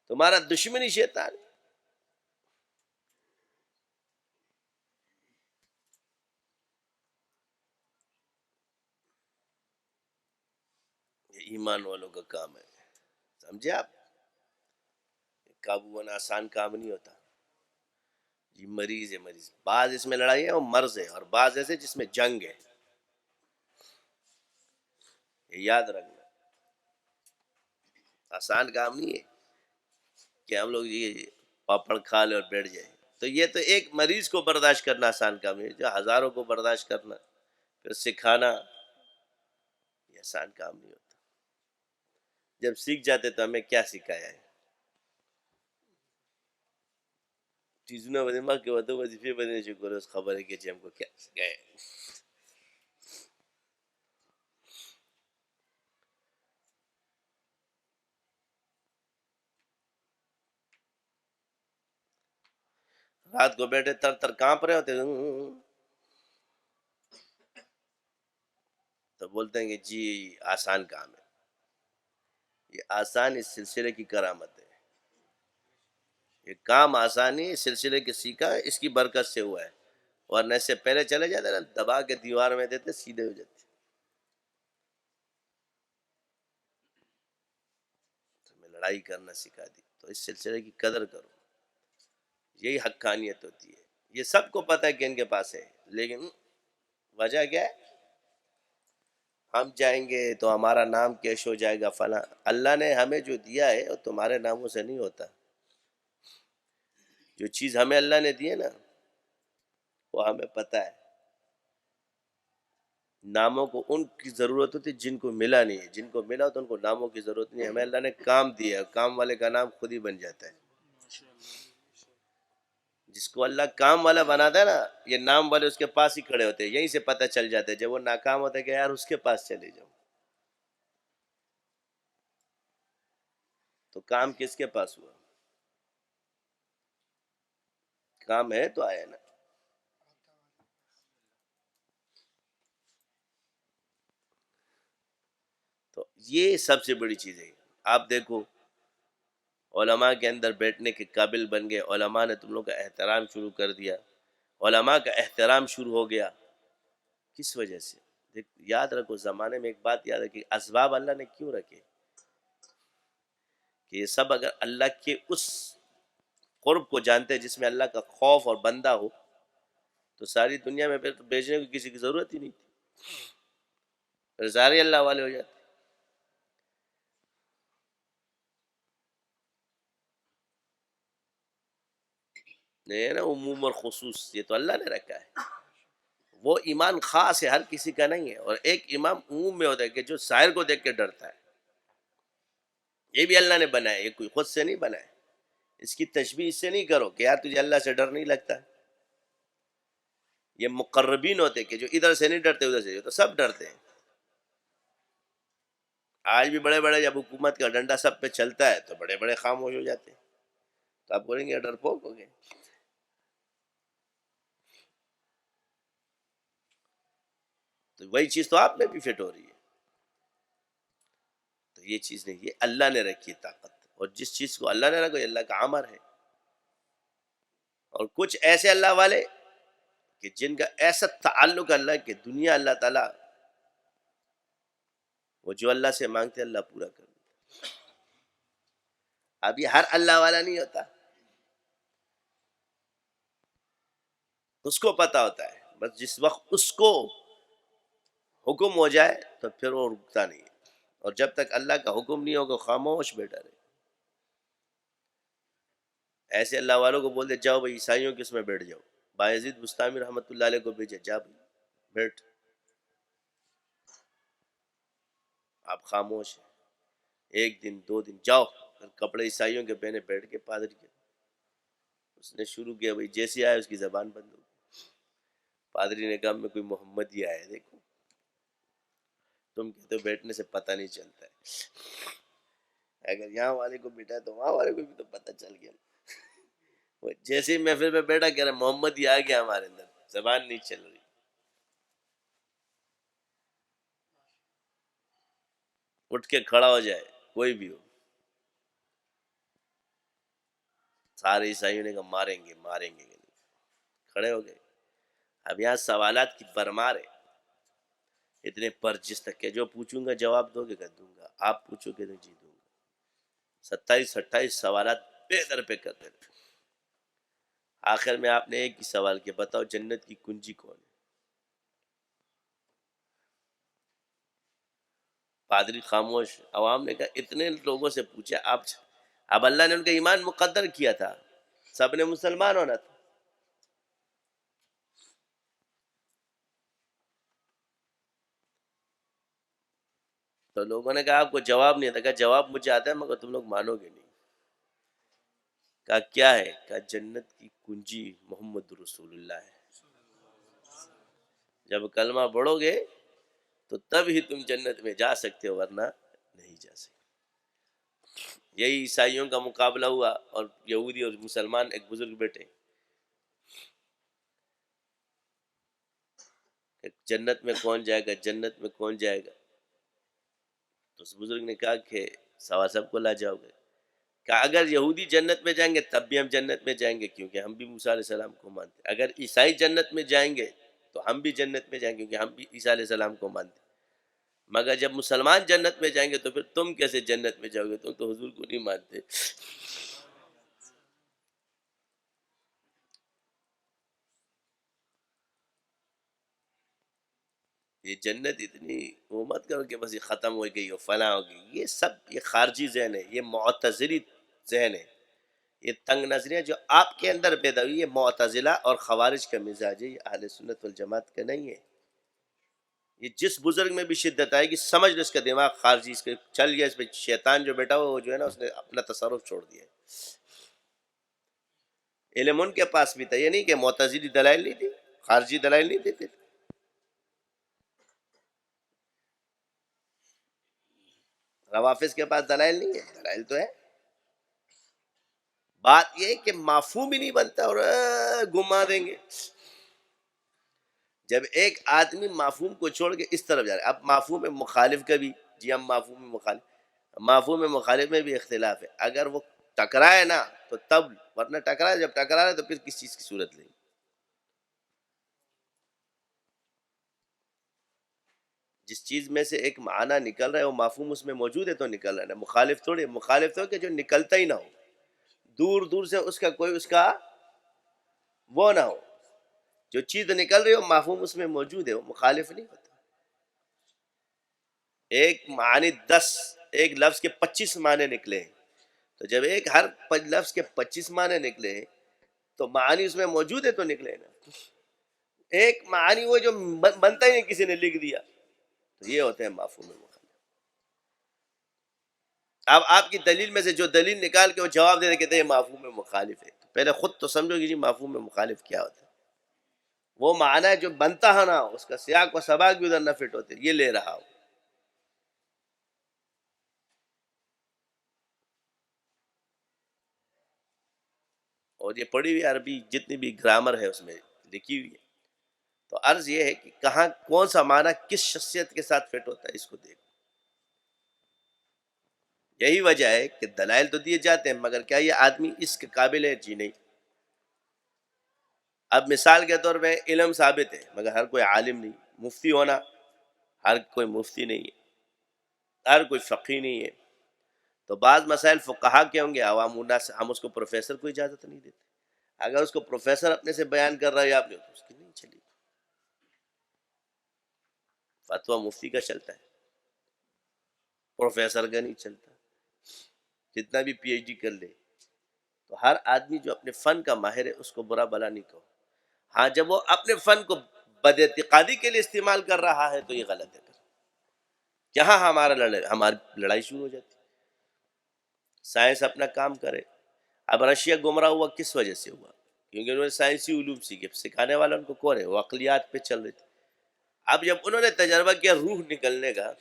تمہارا دشمنی شیطان ہے. یہ ایمان والوں کا کام ہے. سمجھے آپ؟ قابو ہونا آسان کام نہیں ہوتا. یہ مریض ہے مریض. بعض اس میں لڑائی ہے وہ مرض ہے، اور بعض ایسے جس میں جنگ ہے. یہ یاد رکھنا آسان کام نہیں ہے کہ ہم لوگ یہ پاپڑ کھا لے اور بیٹھ جائیں. تو یہ تو ایک مریض کو برداشت کرنا آسان کام ہے، جو ہزاروں کو برداشت کرنا پھر سکھانا یہ آسان کام نہیں ہوتا. جب سیکھ جاتے تو ہمیں کیا سکھایا ہے. چیزوں نے کے وقت وظیفے بدلنے شکر اس خبر ہے کہ ہم کو کیا سکھایا. رات کو بیٹھے تر تر کانپ رہے ہوتے. بولتے ہیں کہ جی آسان کام ہے. یہ آسان اس سلسلے کی کرامت ہے. یہ کام آسانی اس سلسلے کے سیکھا اس کی برکت سے ہوا ہے، ورنہ اس سے پہلے چلے جاتے نا دبا کے دیوار میں دیتے سیدھے ہو جاتے. تمہیں لڑائی کرنا سکھا دی تو اس سلسلے کی قدر کرو. یہی حقانیت ہوتی ہے. یہ سب کو پتہ ہے کہ ان کے پاس ہے، لیکن وجہ کیا ہے؟ ہم جائیں گے تو ہمارا نام کیش ہو جائے گا فلاں. اللہ نے ہمیں جو دیا ہے وہ تمہارے ناموں سے نہیں ہوتا. جو چیز ہمیں اللہ نے دی ہے نا وہ ہمیں پتہ ہے. ناموں کو ان کی ضرورت ہوتی جن کو ملا نہیں ہے. جن کو ملا تو ان کو ناموں کی ضرورت نہیں ہے. ہمیں اللہ نے کام دیا ہے، کام والے کا نام خود ہی بن جاتا ہے. جس کو اللہ کام والا بناتا ہے نا یہ نام والے اس کے پاس ہی کھڑے ہوتے ہیں. یہیں سے پتہ چل جاتا ہے جب وہ ناکام ہوتا ہے کہ یار اس کے پاس چلے جاؤ. تو کام کس کے پاس ہوا؟ کام ہے تو آیا نا. تو یہ سب سے بڑی چیز ہے. آپ دیکھو علماء کے اندر بیٹھنے کے قابل بن گئے. علماء نے تم لوگ کا احترام شروع کر دیا. علماء کا احترام شروع ہو گیا. کس وجہ سے؟ یاد رکھو زمانے میں ایک بات یاد رکھیں، اسباب اللہ نے کیوں رکھے کہ یہ سب اگر اللہ کے اس قرب کو جانتے جس میں اللہ کا خوف اور بندہ ہو تو ساری دنیا میں پھر تو بیچنے کی کسی کی ضرورت ہی نہیں تھی، پھر سارے اللہ والے ہو جاتے. نہیں نا، عموم اور خصوص یہ تو اللہ نے رکھا ہے. وہ ایمان خاص ہے، ہر کسی کا نہیں ہے. اور ایک امام عموم میں ہوتا ہے کہ جو سائر کو دیکھ کے ڈرتا ہے. یہ بھی اللہ نے بنایا، یہ کوئی خود سے نہیں بنایا. اس کی تشبیہ اس سے نہیں کرو کہ یار تجھے اللہ سے ڈر نہیں لگتا. یہ مقربین ہوتے کہ جو ادھر سے نہیں ڈرتے ادھر سے، تو سب ڈرتے ہیں. آج بھی بڑے بڑے جب حکومت کا ڈنڈا سب پہ چلتا ہے تو بڑے بڑے خاموش ہو جاتے ہیں. تو آپ بولیں گے ڈرپوک ہو گئے. تو وہی چیز تو آپ میں بھی فٹ ہو رہی ہے. تو یہ چیز نہیں، یہ اللہ نے رکھی طاقت. اور جس چیز کو اللہ نے رکھا یہ اللہ کا امر ہے. اور کچھ ایسے اللہ والے کہ جن کا ایسا تعلق اللہ کہ دنیا اللہ تعالیٰ وہ جو اللہ سے مانگتے اللہ پورا کر دیتا. اب یہ ہر اللہ والا نہیں ہوتا. اس کو پتہ ہوتا ہے بس جس وقت اس کو حکم ہو جائے تو پھر وہ رکتا نہیں ہے. اور جب تک اللہ کا حکم نہیں ہوگا خاموش بیٹھا رہے. ایسے اللہ والوں کو بول دے جاؤ بھائی عیسائیوں کے اس میں بیٹھ جاؤ. بایزید بستامی رحمۃ اللہ علیہ کو بھیجے، جا بھائی بیٹھ. آپ خاموش ہیں. ایک دن دو دن جاؤ، پھر کپڑے عیسائیوں کے پہنے بیٹھ کے پادری کے. اس نے شروع کیا بھائی جیسے آئے اس کی زبان بند ہو گئی. پادری نے کہا میں کوئی محمد ہی آیا، دیکھو تم کہتے ہو بیٹھنے سے پتہ نہیں چلتا ہے. اگر یہاں والے کو بیٹھا تو وہاں والے کو بھی تو پتہ چل گیا. وہ جیسے ہی محفل میں بیٹھا کہہ رہا محمد ہی آ گیا ہمارے اندر، زبان نہیں چل رہی. اٹھ کے کھڑا ہو جائے کوئی بھی ہو. سارے عیسائیوں نے کہا ماریں گے ماریں گے. کھڑے ہو گئے. اب یہاں سوالات کی برمار ہے اتنے پر جس تک کہ جو پوچھوں گا جواب دو گے کہ دوں گا، آپ پوچھو گے تو جی دوں گا. 27-28 سوالات بے در پہ کرتے رہے. آخر میں آپ نے ایک ہی سوال کیا، بتاؤ جنت کی کنجی کون ہے؟ پادری خاموش. عوام نے کہا اتنے لوگوں سے پوچھا آپ. اب اللہ نے ان کا ایمان مقدر کیا تھا، سب نے مسلمان ہونا تھا. تو لوگوں نے کہا آپ کو جواب نہیں آتا. کہا جواب مجھے آتا ہے مگر تم لوگ مانو گے نہیں. کہا کیا ہے؟ کہا جنت کی کنجی محمد رسول اللہ ہے. جب کلمہ پڑھو گے تو تب ہی تم جنت میں جا سکتے ہو ورنہ نہیں جا سکتے. یہی عیسائیوں کا مقابلہ ہوا اور یہودی اور مسلمان ایک بزرگ بیٹے جنت میں کون جائے گا، جنت میں کون جائے گا؟ تو اس بزرگ نے کہا کہ سوا سب کو لا جاؤ گے؟ کہ اگر یہودی جنت میں جائیں گے تب بھی ہم جنت میں جائیں گے، کیونکہ ہم بھی موسیٰ علیہ السلام کو مانتے ہیں۔ اگر عیسائی جنت میں جائیں گے تو ہم بھی جنت میں جائیں گے، کیونکہ ہم بھی عیسیٰ علیہ السلام کو مانتے ہیں۔ مگر جب مسلمان جنت میں جائیں گے تو پھر تم کیسے جنت میں جاؤ گے؟ تم تو حضور کو نہیں مانتے۔ یہ جنت اتنی وہ مت کرو کہ بس یہ ختم ہو گئی ہو، فلاں ہو گئی، یہ سب یہ خارجی ذہن ہے، یہ معتزلی ذہن ہے، یہ تنگ نظریاں جو آپ کے اندر پیدا ہوئی، یہ معتزلہ اور خوارج کا مزاج ہے، یہ اہل سنت والجماعت کا نہیں ہے۔ یہ جس بزرگ میں بھی شدت آئے گی سمجھ لو اس کا دماغ خارجی، اس کے چل گیا، اس پہ شیطان جو بیٹا ہوا وہ جو ہے نا اس نے اپنا تصرف چھوڑ دیا۔ علم ان کے پاس بھی تھا، یہ نہیں کہ معتزلی دلائل نہیں تھی، خارجی دلائل نہیں دیتے تھے۔ روافظ کے پاس دلائل نہیں ہے، دلائل تو ہے۔ بات یہ ہے کہ مفہوم ہی نہیں بنتا اور گما دیں گے۔ جب ایک آدمی مفہوم کو چھوڑ کے اس طرف جا رہا ہے، اب مفہوم مخالف کا بھی، جی ہم مفہوم مخالف میں بھی اختلاف ہے، اگر وہ ٹکرائے نا تو تب، ورنہ ٹکرائے، جب ٹکرا رہے تو پھر کس چیز کی صورت لیں؟ جس چیز میں سے ایک معنی نکل رہا ہے وہ مفہوم اس میں موجود ہے تو نکل رہا ہے نا، مخالف تھوڑی، مخالف تو کہ جو نکلتا ہی نہ ہو، دور دور سے اس کا کوئی اس کا وہ نہ ہو، جو چیز نکل رہی ہو مفہوم اس میں موجود ہے، وہ مخالف نہیں ہوتا۔ ایک معنی 10، ایک لفظ کے 25 معنی نکلے ہیں، تو جب ایک ہر لفظ کے 25 معنی نکلے ہیں تو معنی اس میں موجود ہے تو نکلے نا۔ ایک معنی وہ جو بنتا ہی نہیں، کسی نے لکھ دیا، تو یہ ہوتے ہیں مفہوم مخالف۔ اب آپ کی دلیل میں سے جو دلیل نکال کے وہ جواب دے دے کہتے ہیں مفہوم مخالف ہے، تو پہلے خود تو سمجھو کہ جی مفہوم مخالف کیا ہوتا ہے۔ وہ معنی جو بنتا ہے نا اس کا سیاق و سباق بھی ادھر نہ فٹ ہوتے، یہ لے رہا ہوں۔ اور یہ پڑھی ہوئی عربی جتنی بھی گرامر ہے اس میں لکھی ہوئی ہے، تو عرض یہ ہے کہ کہاں کون سا معنی کس شخصیت کے ساتھ فٹ ہوتا ہے اس کو دیکھو۔ یہی وجہ ہے کہ دلائل تو دیے جاتے ہیں، مگر کیا یہ آدمی اس کے قابل ہے؟ جی نہیں۔ اب مثال کے طور پہ علم ثابت ہے مگر ہر کوئی عالم نہیں، مفتی ہونا، ہر کوئی مفتی نہیں ہے، ہر کوئی فقیہ نہیں ہے، تو بعض مسائل فقہا کے ہوں گے، عوام الناس ہم اس کو پروفیسر کو اجازت نہیں دیتے۔ اگر اس کو پروفیسر اپنے سے بیان کر رہا ہے آپ نے تو اس کی نہیں چلی، فتویٰ مفتی کا چلتا ہے، پروفیسر کا نہیں چلتا، جتنا بھی پی ایچ ڈی کر لے۔ تو ہر آدمی جو اپنے فن کا ماہر ہے اس کو برا بلا نہیں کہو، ہاں جب وہ اپنے فن کو بد اعتقادی کے لیے استعمال کر رہا ہے تو یہ غلط ہے۔ یہاں ہماری لڑائی شروع ہو جاتی۔ سائنس اپنا کام کرے، اب رشیا گمراہ ہوا کس وجہ سے ہوا؟ کیونکہ انہوں نے سائنسی علوم سیکھے، سکھانے والا ان کو کون ہے؟ وہ عقلیات پہ چل رہے تھے۔ اب جب انہوں نے تجربہ کیا روح نکلنے کا،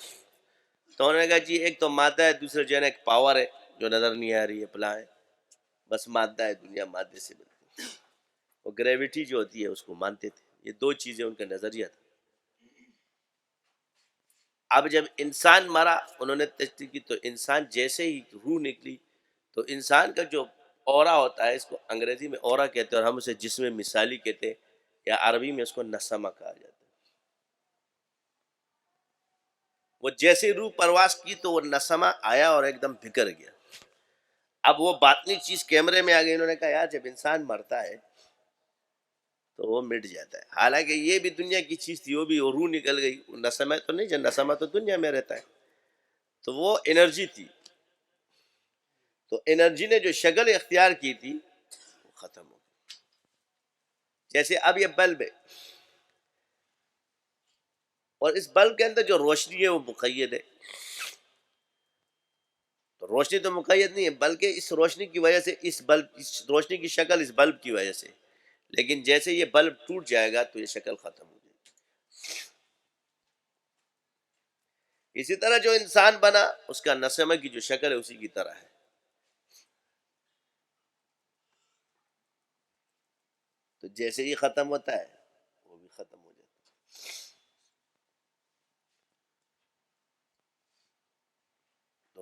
تو انہوں نے کہا جی ایک تو مادہ ہے، دوسرے جو ہے نا ایک پاور ہے جو نظر نہیں آ رہی ہے، پلا ہے، بس مادہ ہے، دنیا مادے سے بنتی ہے، وہ گریویٹی جو ہوتی ہے اس کو مانتے تھے۔ یہ دو چیزیں ان کا نظریہ تھا۔ اب جب انسان مرا انہوں نے تشریح کی، تو انسان جیسے ہی روح نکلی تو انسان کا جو اورا ہوتا ہے، اس کو انگریزی میں اورا کہتے ہیں اور ہم اسے جسم مثالی کہتے ہیں، یا عربی میں اس کو نسمہ کہا جاتا ہے۔ وہ جیسے روح پرواز کی تو وہ نسمہ آیا اور ایک دم بکھر گیا۔ اب وہ باطنی چیز کیمرے میں آ گئی، انہوں نے کہا یار جب انسان مرتا ہے تو وہ مٹ جاتا ہے، حالانکہ یہ بھی دنیا کی چیز تھی، وہ بھی وہ روح نکل گئی، نسمہ تو نہیں، جو نسمہ تو دنیا میں رہتا ہے، تو وہ انرجی تھی، تو انرجی نے جو شکل اختیار کی تھی وہ ختم ہو گئی۔ جیسے اب یہ بلب ہے اور اس بلب کے اندر جو روشنی ہے وہ مقید ہے، تو روشنی تو مقید نہیں ہے، بلکہ اس روشنی کی وجہ سے اس روشنی کی شکل اس بلب کی وجہ سے، لیکن جیسے یہ بلب ٹوٹ جائے گا تو یہ شکل ختم ہو جائے گی۔ اسی طرح جو انسان بنا اس کا نسمہ کی جو شکل ہے اسی کی طرح ہے، تو جیسے ہی ختم ہوتا ہے وہ بھی ختم ہو جاتا ہے۔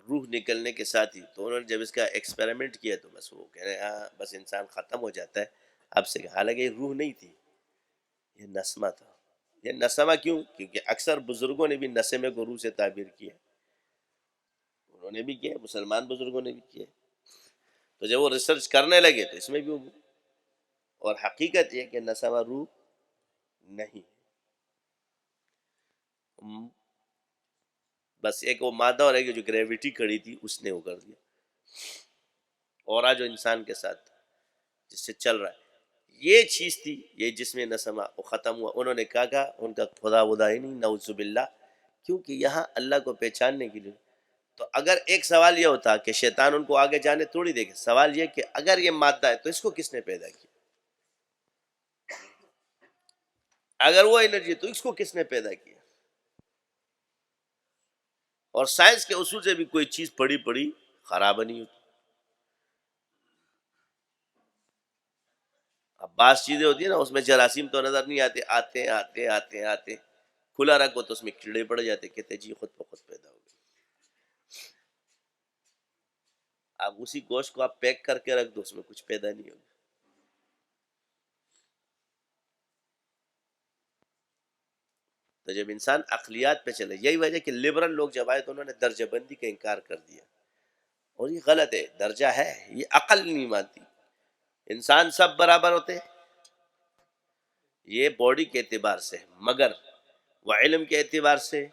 روح نکلنے کے ساتھ ہی، تو انہوں نے جب اس کا ایکسپیریمنٹ کیا تو بس وہ کہہ رہے ہیں ہاں بس انسان ختم ہو جاتا ہے اب سے، حالانکہ یہ روح نہیں تھی، یہ نسمہ تھا۔ یہ نسمہ کیوں؟ کیونکہ اکثر بزرگوں نے بھی نسمے کو روح سے تعبیر کیا، انہوں نے بھی کیا، مسلمان بزرگوں نے بھی کیا، تو جب وہ ریسرچ کرنے لگے تو اس میں بھی وہ، اور حقیقت یہ کہ نسمہ روح نہیں، بس ایک وہ مادہ اور ایک جو گریویٹی کھڑی تھی اس نے وہ کر دیا، اور آج جو انسان کے ساتھ جس سے چل رہا ہے یہ چیز تھی، یہ جس میں نسمہ وہ ختم ہوا۔ انہوں نے کہا ان کا خدا ودا ہی نہیں، نعوذ باللہ، کیونکہ یہاں اللہ کو پہچاننے کے لیے، تو اگر ایک سوال یہ ہوتا کہ شیطان ان کو آگے جانے تھوڑی دے گا، سوال یہ کہ اگر یہ مادہ ہے تو اس کو کس نے پیدا کیا، اگر وہ انرجی تو اس کو کس نے پیدا کیا، اور سائنس کے اصول سے بھی کوئی چیز پڑی پڑی خراب نہیں ہوتی۔ اب بعض چیزیں ہوتی ہیں نا اس میں جراثیم تو نظر نہیں آتے، آتے آتے آتے آتے کھلا رکھو تو اس میں کیڑے پڑ جاتے، کہتے جی خود بخود پیدا ہو گئے۔ اب اسی گوشت کو آپ پیک کر کے رکھ دو، اس میں کچھ پیدا نہیں ہوگا۔ تو جب انسان عقلیات پہ چلے، یہی وجہ کہ لبرل لوگ جب آئے تو انہوں نے درجہ بندی کا انکار کر دیا، اور یہ غلط ہے، درجہ ہے، یہ عقل نہیں مانتی، انسان سب برابر ہوتے ہیں، یہ باڈی کے اعتبار سے، مگر وہ علم کے اعتبار سے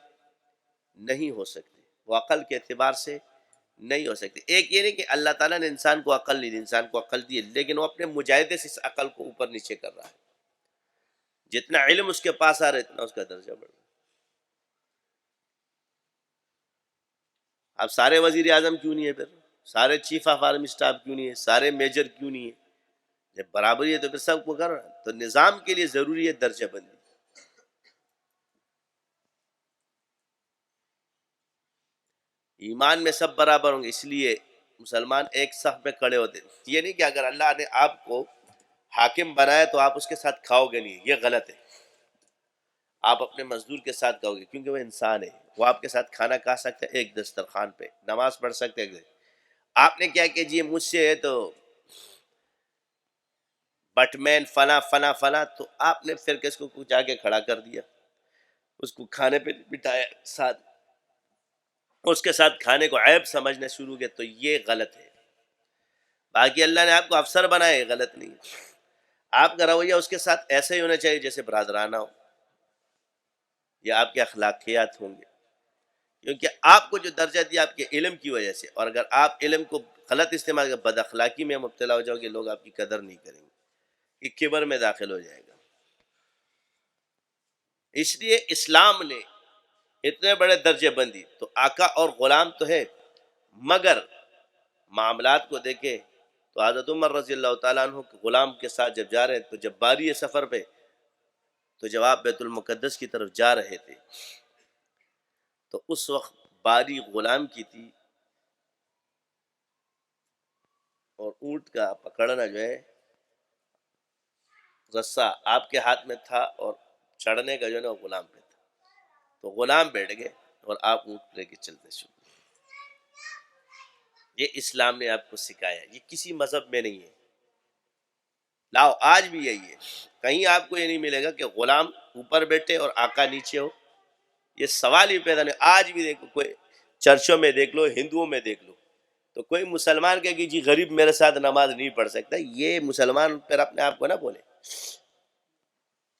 نہیں ہو سکتے، وہ عقل کے اعتبار سے نہیں ہو سکتے۔ ایک یہ نہیں کہ اللہ تعالیٰ نے انسان کو عقل نہیں دی، انسان کو عقل دی ہے، لیکن وہ اپنے مجاہدے سے اس عقل کو اوپر نیچے کر رہا ہے، جتنا علم اس کے پاس آ رہا ہے اتنا اس کا درجہ بڑھ رہا ہے۔ اب سارے وزیر اعظم کیوں نہیں ہے، پھر سارے چیف آف آرمی اسٹاف کیوں نہیں ہے، سارے میجر کیوں نہیں ہے؟ جب برابری ہے تو پھر سب کو کر رہا ہے۔ تو نظام کے لیے ضروری ہے درجہ بندی، ایمان میں سب برابر ہوں گے، اس لیے مسلمان ایک صف میں کھڑے ہوتے ہیں۔ یہ نہیں کہ اگر اللہ نے آپ کو حاکم بنایا تو آپ اس کے ساتھ کھاؤ گے نہیں، یہ غلط ہے، آپ اپنے مزدور کے ساتھ کھاؤ گے، کیونکہ وہ انسان ہے، وہ آپ کے ساتھ کھانا کھا سکتے ہیں ایک دسترخوان پہ، نماز پڑھ سکتے ہیں۔ آپ نے کیا کہ جی مجھ سے ہے تو بٹ مین فلاں فلاں فلاں، تو آپ نے پھر کس کو جا کے کھڑا کر دیا، اس کو کھانے پہ بٹھایا ساتھ، اس کے ساتھ کھانے کو عیب سمجھنا شروع کیا، تو یہ غلط ہے۔ باقی اللہ نے آپ کو افسر بنایا، یہ غلط نہیں ہے، آپ کا رویہ اس کے ساتھ ایسا ہی ہونا چاہیے جیسے برادرانہ ہو، یا آپ کے اخلاقیات ہوں گے، کیونکہ آپ کو جو درجہ دیا آپ کے علم کی وجہ سے، اور اگر آپ علم کو غلط استعمال کر بد اخلاقی میں مبتلا ہو جاؤ گے، لوگ آپ کی قدر نہیں کریں گے، یہ کبر میں داخل ہو جائے گا۔ اس لیے اسلام نے اتنے بڑے درجے بندی، تو آقا اور غلام تو ہے، مگر معاملات کو دیکھیں تو حضرت عمر رضی اللہ تعالیٰ عنہ غلام کے ساتھ جب جا رہے ہیں، تو جب باری ہے سفر پہ، تو جب آپ بیت المقدس کی طرف جا رہے تھے تو اس وقت باری غلام کی تھی، اور اونٹ کا پکڑنا جو ہے رسہ آپ کے ہاتھ میں تھا، اور چڑھنے کا جو ہے نا وہ غلام پہ تھا، تو غلام بیٹھ گئے اور آپ اونٹ لے کے چلتے شروع۔ یہ اسلام نے آپ کو سکھایا، یہ کسی مذہب میں نہیں ہے، لاؤ آج بھی یہی ہے، کہیں آپ کو یہ نہیں ملے گا کہ غلام اوپر بیٹھے اور آقا نیچے ہو، یہ سوال ہی پیدا نہیں۔ آج بھی دیکھو، کوئی چرچوں میں دیکھ لو، ہندوؤں میں دیکھ لو، تو کوئی مسلمان کہے کہ جی غریب میرے ساتھ نماز نہیں پڑھ سکتا، یہ مسلمان پھر اپنے آپ کو نہ بولے۔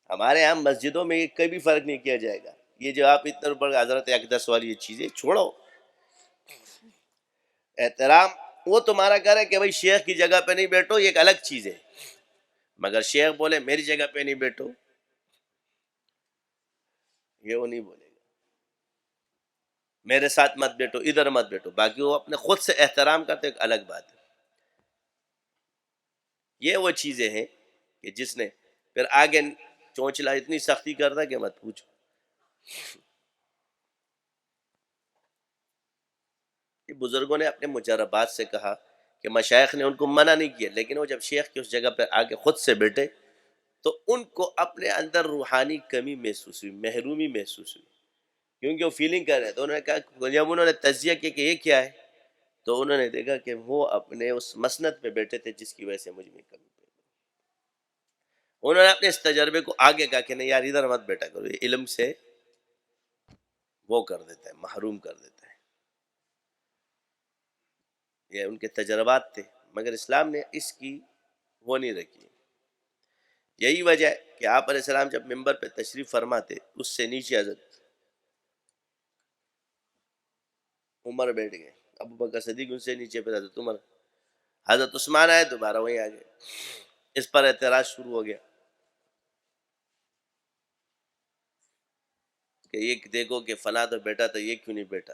ہمارے یہاں مسجدوں میں یہ کبھی فرق نہیں کیا جائے گا، یہ جو آپ اتنے بڑے حضرت اقدس والی یہ چیزیں چھوڑو، احترام وہ تمہارا گھر ہے کہ بھائی شیخ کی جگہ پہ نہیں بیٹھو، یہ ایک الگ چیز ہے، مگر شیخ بولے میری جگہ پہ نہیں بیٹھو، یہ وہ نہیں بولے گا، میرے ساتھ مت بیٹھو، ادھر مت بیٹھو، باقی وہ اپنے خود سے احترام کرتے، ایک الگ بات ہے۔ یہ وہ چیزیں ہیں کہ جس نے پھر آگے چونچلا اتنی سختی کرتا کہ مت پوچھو۔ یہ بزرگوں نے اپنے مجربات سے کہا کہ مشائخ نے ان کو منع نہیں کیا، لیکن وہ جب شیخ کی اس جگہ پہ آگے خود سے بیٹھے تو ان کو اپنے اندر روحانی کمی محسوس ہوئی، محرومی محسوس ہوئی، کیونکہ وہ فیلنگ کر رہے ہیں. تو انہوں نے کہا، جب انہوں نے تجزیہ کیا کہ یہ کیا ہے، تو انہوں نے دیکھا کہ وہ اپنے اس مسند پہ بیٹھے تھے جس کی وجہ سے مجھ میں کمی پڑی. انہوں نے اپنے اس تجربے کو آگے کہا کہ نہیں یار ادھر مت بیٹھا کرو، یہ علم سے وہ کر دیتا ہے، محروم کر دیتا ہے. یہ ان کے تجربات تھے، مگر اسلام نے اس کی وہ نہیں رکھی. یہی وجہ ہے کہ آپ علیہ السلام جب ممبر پہ تشریف فرماتے، اس سے نیچے حضرت عمر بیٹھ گئے، ابو بکر صدیق ان سے نیچے پہ حضرت عمر، حضرت عثمان آئے دوبارہ وہیں آ گئے. اس پر اعتراض شروع ہو گیا کہ یہ دیکھو کہ فلاں تو بیٹا تھا، یہ کیوں نہیں بیٹا،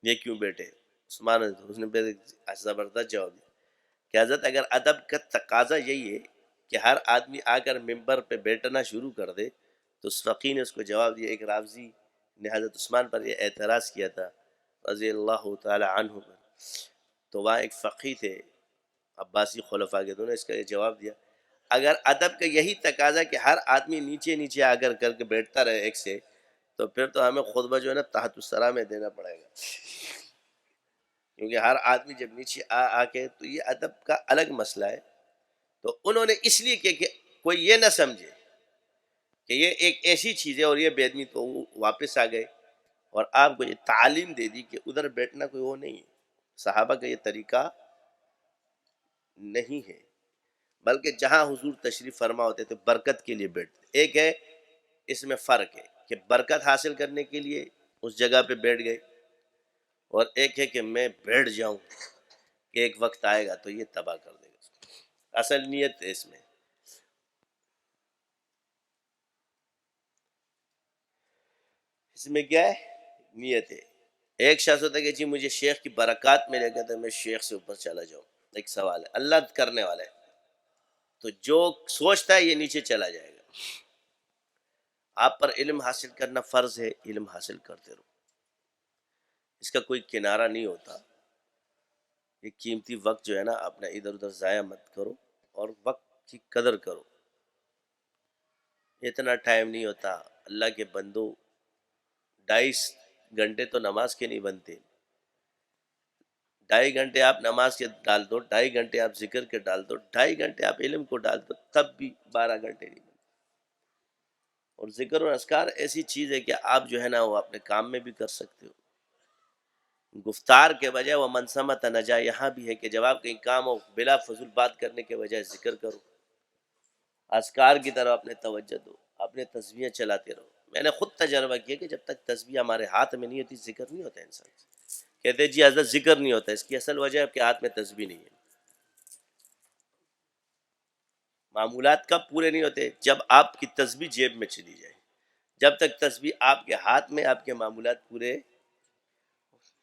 یہ کیوں بیٹھے. عثمان اس نے پھر زبردست جواب دیا کہ حضرت اگر ادب کا تقاضا یہی ہے کہ ہر آدمی آ کر ممبر پہ بیٹھنا شروع کر دے، تو اس فقی نے اس کو جواب دیا. ایک رافضی نے حضرت عثمان پر یہ اعتراض کیا تھا رضی اللہ تعالی عنہ پر، تو وہاں ایک فقی تھے عباسی خلفاء کے، انہوں نے اس کا یہ جواب دیا اگر ادب کا یہی تقاضا کہ ہر آدمی نیچے نیچے آ کر کے بیٹھتا رہے ایک سے، تو پھر تو ہمیں خطبہ جو ہے نا تحت الثری میں دینا پڑے گا، کیونکہ ہر آدمی جب نیچے آ کے، تو یہ ادب کا الگ مسئلہ ہے. تو انہوں نے اس لیے کہ کوئی یہ نہ سمجھے کہ یہ ایک ایسی چیز ہے اور یہ بے ادمی، تو وہ واپس آ گئے اور آپ کو یہ تعلیم دے دی کہ ادھر بیٹھنا کوئی وہ نہیں ہے. صحابہ کا یہ طریقہ نہیں ہے، بلکہ جہاں حضور تشریف فرما ہوتے تھے برکت کے لیے بیٹھتے. ایک ہے اس میں فرق ہے کہ برکت حاصل کرنے کے لیے اس جگہ پہ بیٹھ گئے، اور ایک ہے کہ میں بیٹھ جاؤں کہ ایک وقت آئے گا تو یہ تباہ کر دے گا. اصل نیت ہے اس میں. اس میں کیا ہے؟ نیت ہے. ایک شخص ہوتا ہے کہ جی مجھے شیخ کی برکات ملے گا تو میں شیخ سے اوپر چلا جاؤں. ایک سوال ہے، اللہ کرنے والا ہے، تو جو سوچتا ہے یہ نیچے چلا جائے گا. آپ پر علم حاصل کرنا فرض ہے، علم حاصل کرتے رہو، اس کا کوئی کنارہ نہیں ہوتا. یہ قیمتی وقت جو ہے نا اپنا ادھر ادھر ضائع مت کرو، اور وقت کی قدر کرو. اتنا ٹائم نہیں ہوتا. اللہ کے بندو 2.5 گھنٹے تو نماز کے نہیں بنتے. 2.5 گھنٹے آپ نماز کے ڈال دو، 2.5 گھنٹے آپ ذکر کے ڈال دو، 2.5 گھنٹے آپ علم کو ڈال دو، تب بھی 12 گھنٹے نہیں بنتے. اور ذکر اور اذکار ایسی چیز ہے کہ آپ جو ہے نا وہ اپنے کام میں بھی کر سکتے ہو. گفتار کے بجائے وہ منسمت نجا، یہاں بھی ہے کہ جب آپ کہیں کام ہو بلا فضول بات کرنے کے بجائے ذکر کرو، اذکار کی طرف اپنے توجہ دو، اپنے تسبیحیں چلاتے رہو. میں نے خود تجربہ کیا کہ جب تک تسبیح ہمارے ہاتھ میں نہیں ہوتی ذکر نہیں ہوتا. انسان کہتے جی حضرت ذکر نہیں ہوتا، اس کی اصل وجہ ہے کہ ہاتھ میں تسبیح نہیں ہے. معمولات کب پورے نہیں ہوتے؟ جب آپ کی تسبیح جیب میں چلی جائے. جب تک تسبیح آپ کے ہاتھ میں، آپ کے معمولات پورے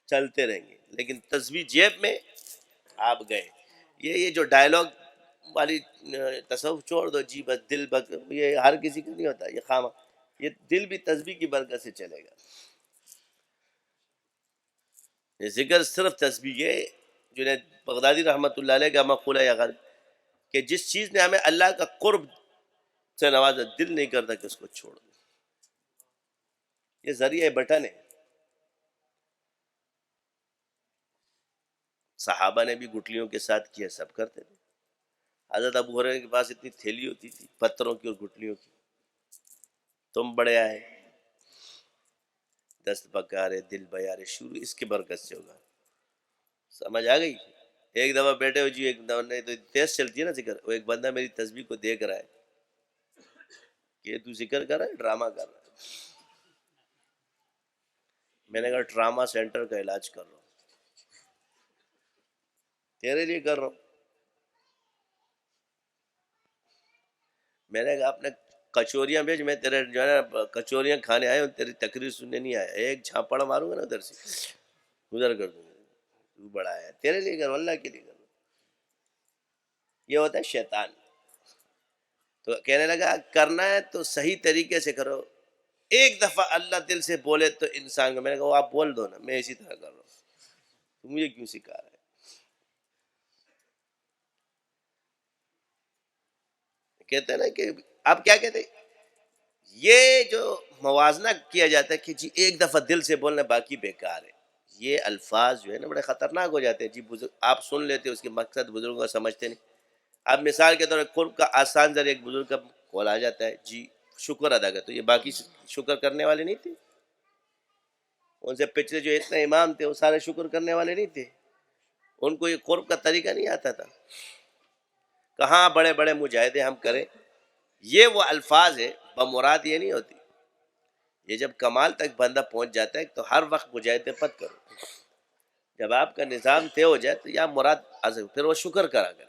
چلتے رہیں گے. لیکن تسبیح جیب میں آپ گئے، یہ جو ڈائلاگ والی تصوف چھوڑ دو جی، بس دل بس، یہ ہر کسی کو نہیں ہوتا. یہ خام یہ دل بھی تسبیح کی برکت سے چلے گا. یہ ذکر صرف تسبیح ہے. جنید بغدادی رحمۃ اللہ علیہ کا مقولہ یا غالب کہ جس چیز نے ہمیں اللہ کا قرب سے نوازا، دل نہیں کرتا کہ اس کو چھوڑ دو. یہ ذریعہ بٹن ہے. صحابہ نے بھی گٹلیوں کے ساتھ کیا، سب کرتے تھے. حضرت ابو ہریرہ کے پاس اتنی تھیلی ہوتی تھی پتھروں کی اور گٹلیوں کی. تم بڑے آئے، دست پکارے دل بیارے، شروع اس کی برکت سے ہوگا. سمجھ آ گئی؟ ایک دفعہ بیٹھے ہو جی، ایک دفعہ نہیں تو تیز چلتی ہے نا ذکر. وہ ایک بندہ میری تسبیح کو دیکھ رہا ہے کہ تو ذکر کر رہا ہے ڈرامہ کر رہا ہے. میں نے کہا ڈرامہ سینٹر کا علاج کر رہا ہوں، تیرے لیے کر رہا ہوں. میں نے کہا اپنے کچوریاں بھیج، میں تیرے جو ہے نا کچوریاں کھانے آئے ہوں، تیری تقریر سننے نہیں آیا. ایک جھاپڑ ماروں گا نا ادھر سے ادھر کر دوں گا. تو بڑا ہے، تیرے لیے کرو، اللہ کے لیے کرو. یہ ہوتا ہے شیطان. تو کہنے لگا کرنا ہے تو صحیح طریقے سے کرو. ایک دفعہ اللہ دل سے بولے تو انسان کو، میں نے کہا وہ آپ بول دو نا، میں اسی طرح کر رہا ہوں، تو مجھے کیوں سکھا رہا ہے؟ کہتے ہیں نا کہ آپ کیا کہتے ہیں، یہ جو موازنہ کیا جاتا ہے کہ جی ایک دفعہ دل سے بولنا باقی بیکار ہے، یہ الفاظ جو ہے نا بڑے خطرناک ہو جاتے ہیں جی. آپ سن لیتے اس کے مقصد بزرگوں کا سمجھتے نہیں. اب مثال کے طور پر قرب کا آسان ذریعہ ایک بزرگ کا کال آ جاتا ہے جی شکر ادا کر، تو یہ باقی شکر کرنے والے نہیں تھے؟ ان سے پچھلے جو اتنے امام تھے وہ سارے شکر کرنے والے نہیں تھے؟ ان کو یہ قرب کا طریقہ نہیں آتا تھا؟ کہاں بڑے بڑے مجاہدے ہم کریں. یہ وہ الفاظ ہے، بمراد یہ نہیں ہوتی. یہ جب کمال تک بندہ پہنچ جاتا ہے تو ہر وقت مجاہدے پت کرو. جب آپ کا نظام طے ہو جائے تو یا مراد پھر وہ شکر کرا کرے.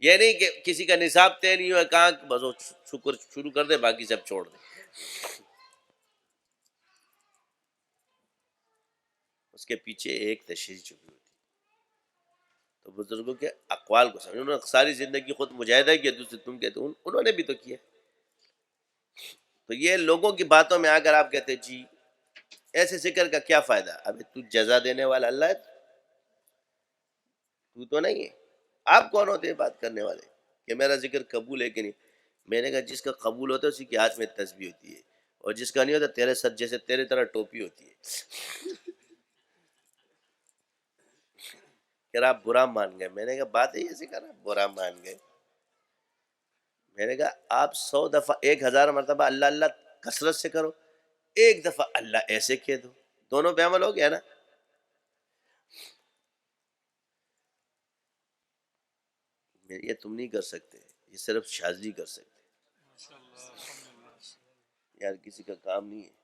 یہ نہیں کہ کسی کا نصاب طے نہیں ہوا کہاں بس وہ شکر شروع کر دے باقی سب چھوڑ دے. اس کے پیچھے ایک تشریح چھپی ہوتی. تو بزرگوں کے اقوال کو سمجھو. انہوں نے ساری زندگی خود مجاہدہ کیا، دوسرے تم کہتے انہوں نے بھی تو کیا. تو یہ لوگوں کی باتوں میں اگر آپ کہتے جی ایسے ذکر کا کیا فائدہ، ابھی تو جزا دینے والا اللہ ہے، تو تو نہیں ہے. آپ کون ہوتے ہیں بات کرنے والے کہ میرا ذکر قبول ہے کہ نہیں؟ میں نے کہا جس کا قبول ہوتا ہے اسی کے ہاتھ میں تسبیح ہوتی ہے، اور جس کا نہیں ہوتا تیرے ساتھ جیسے تیرے طرح ٹوپی ہوتی ہے. کہ آپ برا مان گئے. میں نے کہا بات ہے ایسے کرا برا مان گئے. میں نے کہا آپ 100 دفعہ 1000 مرتبہ اللہ اللہ کثرت سے کرو، ایک دفعہ اللہ ایسے کہہ دو، دونوں پہ عمل ہو گیا نا. یہ تم نہیں کر سکتے، یہ صرف شاذلی کر سکتے. یار کسی کا کام نہیں ہے.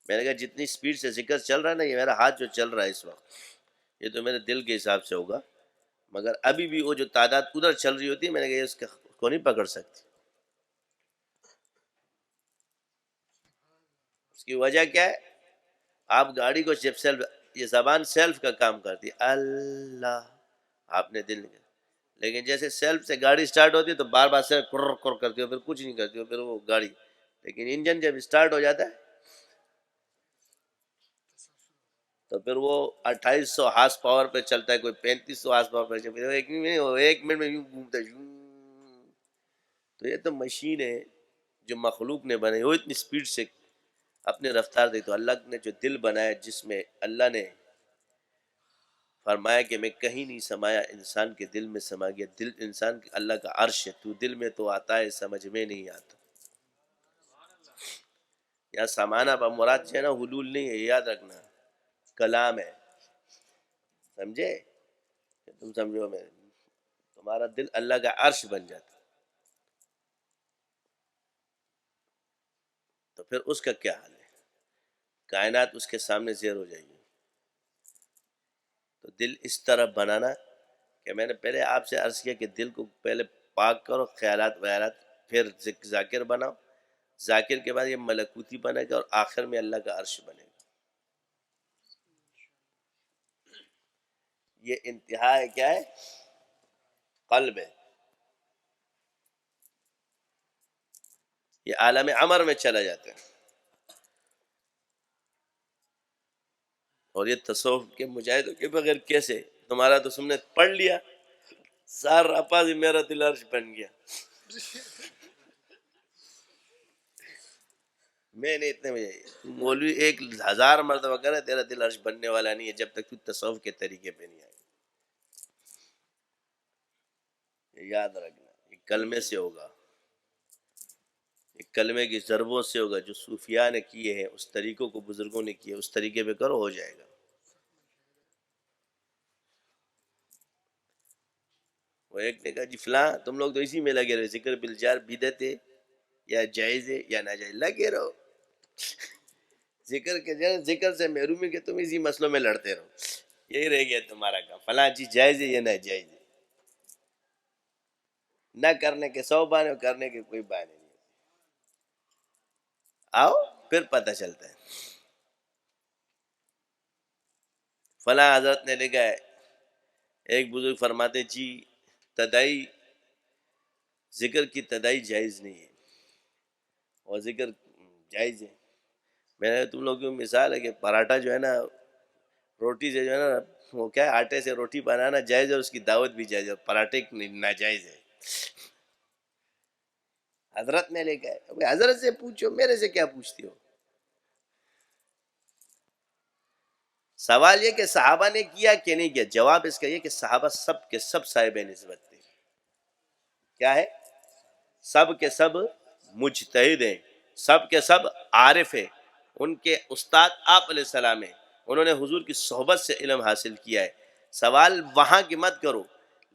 میں نے کہا جتنی سپیڈ سے ذکر چل رہا ہے نا، یہ میرا ہاتھ جو چل رہا ہے اس وقت یہ تو میرے دل کے حساب سے ہوگا، مگر ابھی بھی وہ جو تعداد ادھر چل رہی ہوتی ہے میں نے کہا یہ اس کو نہیں پکڑ سکتی. اس کی وجہ کیا ہے؟ آپ گاڑی کو جب سیلف، یہ زبان سیلف کا کام کرتی ہے اللہ، آپ نے دل نہیں، لیکن جیسے سیلف سے گاڑی سٹارٹ ہوتی ہے تو بار بار سے کر کر کرتی ہو، پھر کچھ نہیں کرتی ہو، پھر وہ گاڑی. لیکن انجن جب سٹارٹ ہو جاتا ہے تو پھر وہ 2800 ہارس پاور پہ چلتا ہے، کوئی 3500 ہارس پاور پہ چلتا ہے، ایک منٹ میں یوں گھومتا ہے یوں. تو یہ تو مشین ہے جو مخلوق نے بنائی، وہ اتنی سپیڈ سے اپنے رفتار دی. تو اللہ نے جو دل بنایا جس میں اللہ نے فرمایا کہ میں کہیں نہیں سمایا، انسان کے دل میں سما گیا. دل انسان اللہ کا عرش ہے، تو دل میں تو آتا ہے سمجھ میں نہیں آتا. یا سمانا بمراد جو ہے نا حلول نہیں ہے، یاد رکھنا کلام ہے. سمجھے؟ تم سمجھو میں تمہارا دل اللہ کا عرش بن جاتا تو پھر اس کا کیا حال ہے؟ کائنات اس کے سامنے زیر ہو جائے گی. تو دل اس طرح بنانا کہ میں نے پہلے آپ سے عرض کیا کہ دل کو پہلے پاک کرو خیالات ویالات، پھر ذاکر بناؤ، ذاکر کے بعد یہ ملکوتی بنے گا، اور آخر میں اللہ کا عرش بنے گا. یہ انتہا ہے کیا ہے؟ قلب ہے. یہ عالم عمر میں چلا جاتا ہے. اور یہ تصوف کے مجاہدوں کے بغیر کیسے؟ تمہارا تو تم نے پڑھ لیا سار اپازی میرا دل عرش بن گیا. میں نے اتنے میں مولوی 1000 مرتبہ کرے تیرا دل عرش بننے والا نہیں ہے جب تک تو تصوف کے طریقے پہ نہیں آئے. یہ یاد رکھنا، یہ کلمے سے ہوگا، یہ کلمے کی ضربوں سے ہوگا. جو صوفیاء نے کیے ہیں اس طریقوں کو بزرگوں نے کیے، اس طریقے پہ کرو ہو جائے گا. وہ ایک نے کہا جی فلاں تم لوگ تو اسی میں لگے رہے، ذکر بالجار بدعت ہے یا جائز ہے یا ناجائز، لگے رہو. ذکر کے ذکر سے محرومی کے تم اسی مسئلوں میں لڑتے رہو، یہی رہ گیا تمہارا کام. فلاں چیز جائز ہے یا ناجائز ہے، نہ کرنے کے 100 بہانے اور کرنے کے کوئی بہانے نہیں. آؤ پھر پتہ چلتا ہے. فلاں حضرت نے لکھا ہے، ایک بزرگ فرماتے جی تدائی ذکر کی تدائی جائز نہیں ہے اور ذکر جائز ہے. میں نے تم لوگوں کی مثال ہے کہ پراٹھا جو ہے نا روٹی سے جو ہے نا وہ کیا ہے آٹے سے روٹی بنانا جائز ہے، اور اس کی دعوت بھی جائز ہے، اور پراٹھے ناجائز ہے. حضرت نے لے گئے، حضرت سے پوچھو، میرے سے کیا پوچھتی ہو؟ سوال یہ کہ صحابہ نے کیا کہ نہیں کیا؟ جواب اس کا یہ کہ صحابہ سب کے سب صاحب نسبت تھے. کیا ہے؟ سب کے سب مجتہد ہیں، سب کے سب عارف ہیں. ان کے استاد آپ علیہ السلام ہیں، انہوں نے حضور کی صحبت سے علم حاصل کیا ہے. سوال وہاں کی مت کرو،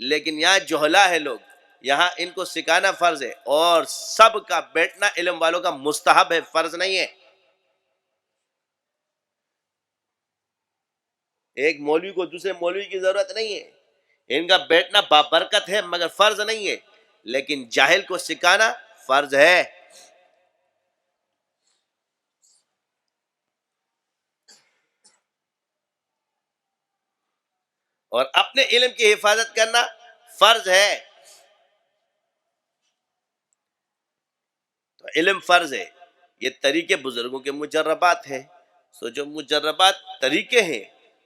لیکن یہاں جہلا ہے لوگ، یہاں ان کو سکھانا فرض ہے، اور سب کا بیٹھنا علم والوں کا مستحب ہے، فرض نہیں ہے. ایک مولوی کو دوسرے مولوی کی ضرورت نہیں ہے، ان کا بیٹھنا بابرکت ہے مگر فرض نہیں ہے. لیکن جاہل کو سکھانا فرض ہے. اور اپنے علم کی حفاظت کرنا فرض ہے. تو علم فرض ہے. یہ طریقے بزرگوں کے مجربات ہیں. سو جو مجربات طریقے ہیں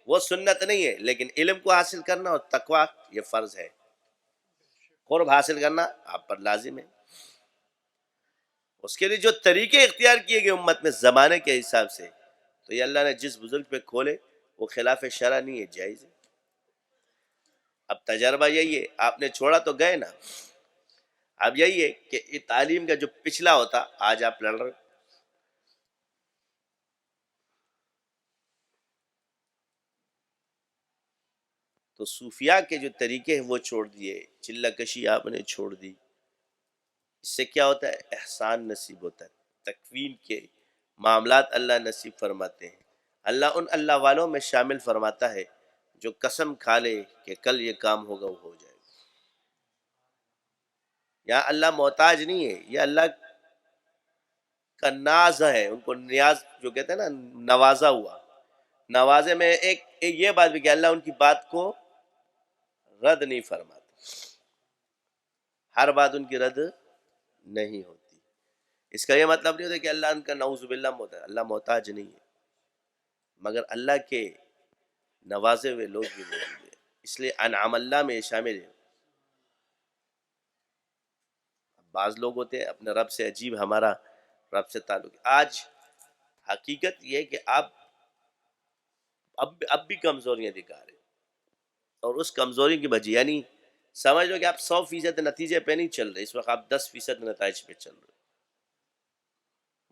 وہ سنت نہیں ہے، لیکن علم کو حاصل کرنا اور تقوی یہ فرض ہے. قرب حاصل کرنا آپ پر لازم ہے. اس کے لیے جو طریقے اختیار کیے گئے امت میں زمانے کے حساب سے، تو یہ اللہ نے جس بزرگ پہ کھولے وہ خلاف شرع نہیں ہے، جائز ہے. اب تجربہ یہی ہے، آپ نے چھوڑا تو گئے نا. اب یہی ہے کہ یہ تعلیم کا جو پچھلا ہوتا، آج آپ لڑ رہے. تو صوفیاء کے جو طریقے ہیں وہ چھوڑ دیے، چلہ کشی آپ نے چھوڑ دی. اس سے کیا ہوتا ہے؟ احسان نصیب ہوتا ہے، تکوین کے معاملات اللہ نصیب فرماتے ہیں. اللہ ان اللہ والوں میں شامل فرماتا ہے جو قسم کھا لے کہ کل یہ کام ہوگا وہ ہو جائے گا. یہاں اللہ محتاج نہیں ہے، یہ اللہ کا ناز ہے. ان کو نیاز جو کہتے ہیں نا، نوازا ہوا. نوازے میں ایک یہ بات بھی کہ اللہ ان کی بات کو رد نہیں فرماتا. ہر بات ان کی رد نہیں ہوتی. اس کا یہ مطلب نہیں ہوتا کہ اللہ ان کا نعوذ باللہ محتاج. اللہ محتاج نہیں ہے، مگر اللہ کے نوازے ہوئے لوگ بھی موجود ہیں، اس لیے انعام اللہ میں شامل ہے. بعض لوگ ہوتے ہیں اپنے رب سے عجیب، ہمارا رب سے تعلق. آج حقیقت یہ ہے کہ آپ اب بھی کمزوریاں دکھا رہے ہیں، اور اس کمزوری کی وجہ یعنی سمجھ لو کہ آپ 100% نتیجے پہ نہیں چل رہے، اس وقت آپ 10% نتائج پہ چل رہے.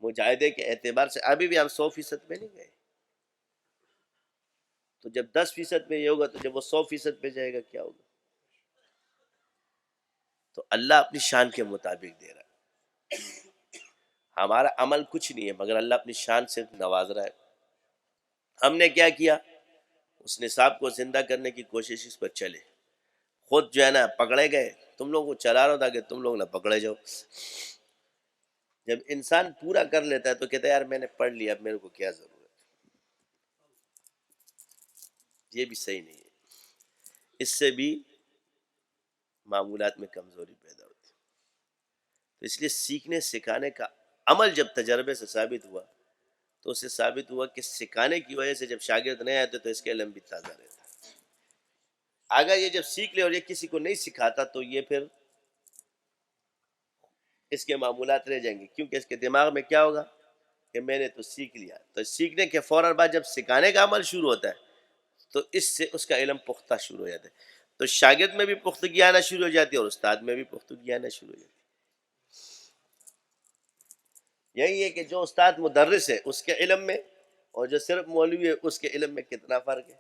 مجاہدے کے اعتبار سے ابھی بھی ہم 100% پہ نہیں گئے. تو جب 10% پہ یہ ہوگا تو جب وہ 100% پہ جائے گا کیا ہوگا؟ تو اللہ اپنی شان کے مطابق دے رہا ہے. ہمارا عمل کچھ نہیں ہے، مگر اللہ اپنی شان سے نواز رہا ہے. ہم نے کیا کیا؟ اس نصاب کو زندہ کرنے کی کوشش اس پر چلے. خود جو ہے نا پکڑے گئے، تم لوگوں کو چلا رہا تھا کہ تم لوگ نہ پکڑے جاؤ. جب انسان پورا کر لیتا ہے تو کہتا ہے یار میں نے پڑھ لیا، اب میرے کو کیا ضرورت. یہ بھی صحیح نہیں ہے. اس سے بھی معمولات میں کمزوری پیدا ہوتی ہے. تو اس لیے سیکھنے سکھانے کا عمل جب تجربے سے ثابت ہوا تو اسے ثابت ہوا کہ سکھانے کی وجہ سے جب شاگرد نہیں آتے تو اس کے علم بھی تازہ رہتا. اگر یہ جب سیکھ لے اور یہ کسی کو نہیں سکھاتا تو یہ پھر اس کے معمولات رہ جائیں گے، کیونکہ اس کے دماغ میں کیا ہوگا کہ میں نے تو سیکھ لیا. تو سیکھنے کے فوراً بعد جب سکھانے کا عمل شروع ہوتا ہے تو اس سے اس کا علم پختہ شروع ہو جاتا ہے. تو شاگرد میں بھی پختگی آنا شروع ہو جاتی ہے اور استاد میں بھی پختگی آنا شروع ہو جاتی ہے. یہی ہے کہ جو استاد مدرس ہے اس کے علم میں اور جو صرف مولوی ہے اس کے علم میں کتنا فرق ہے.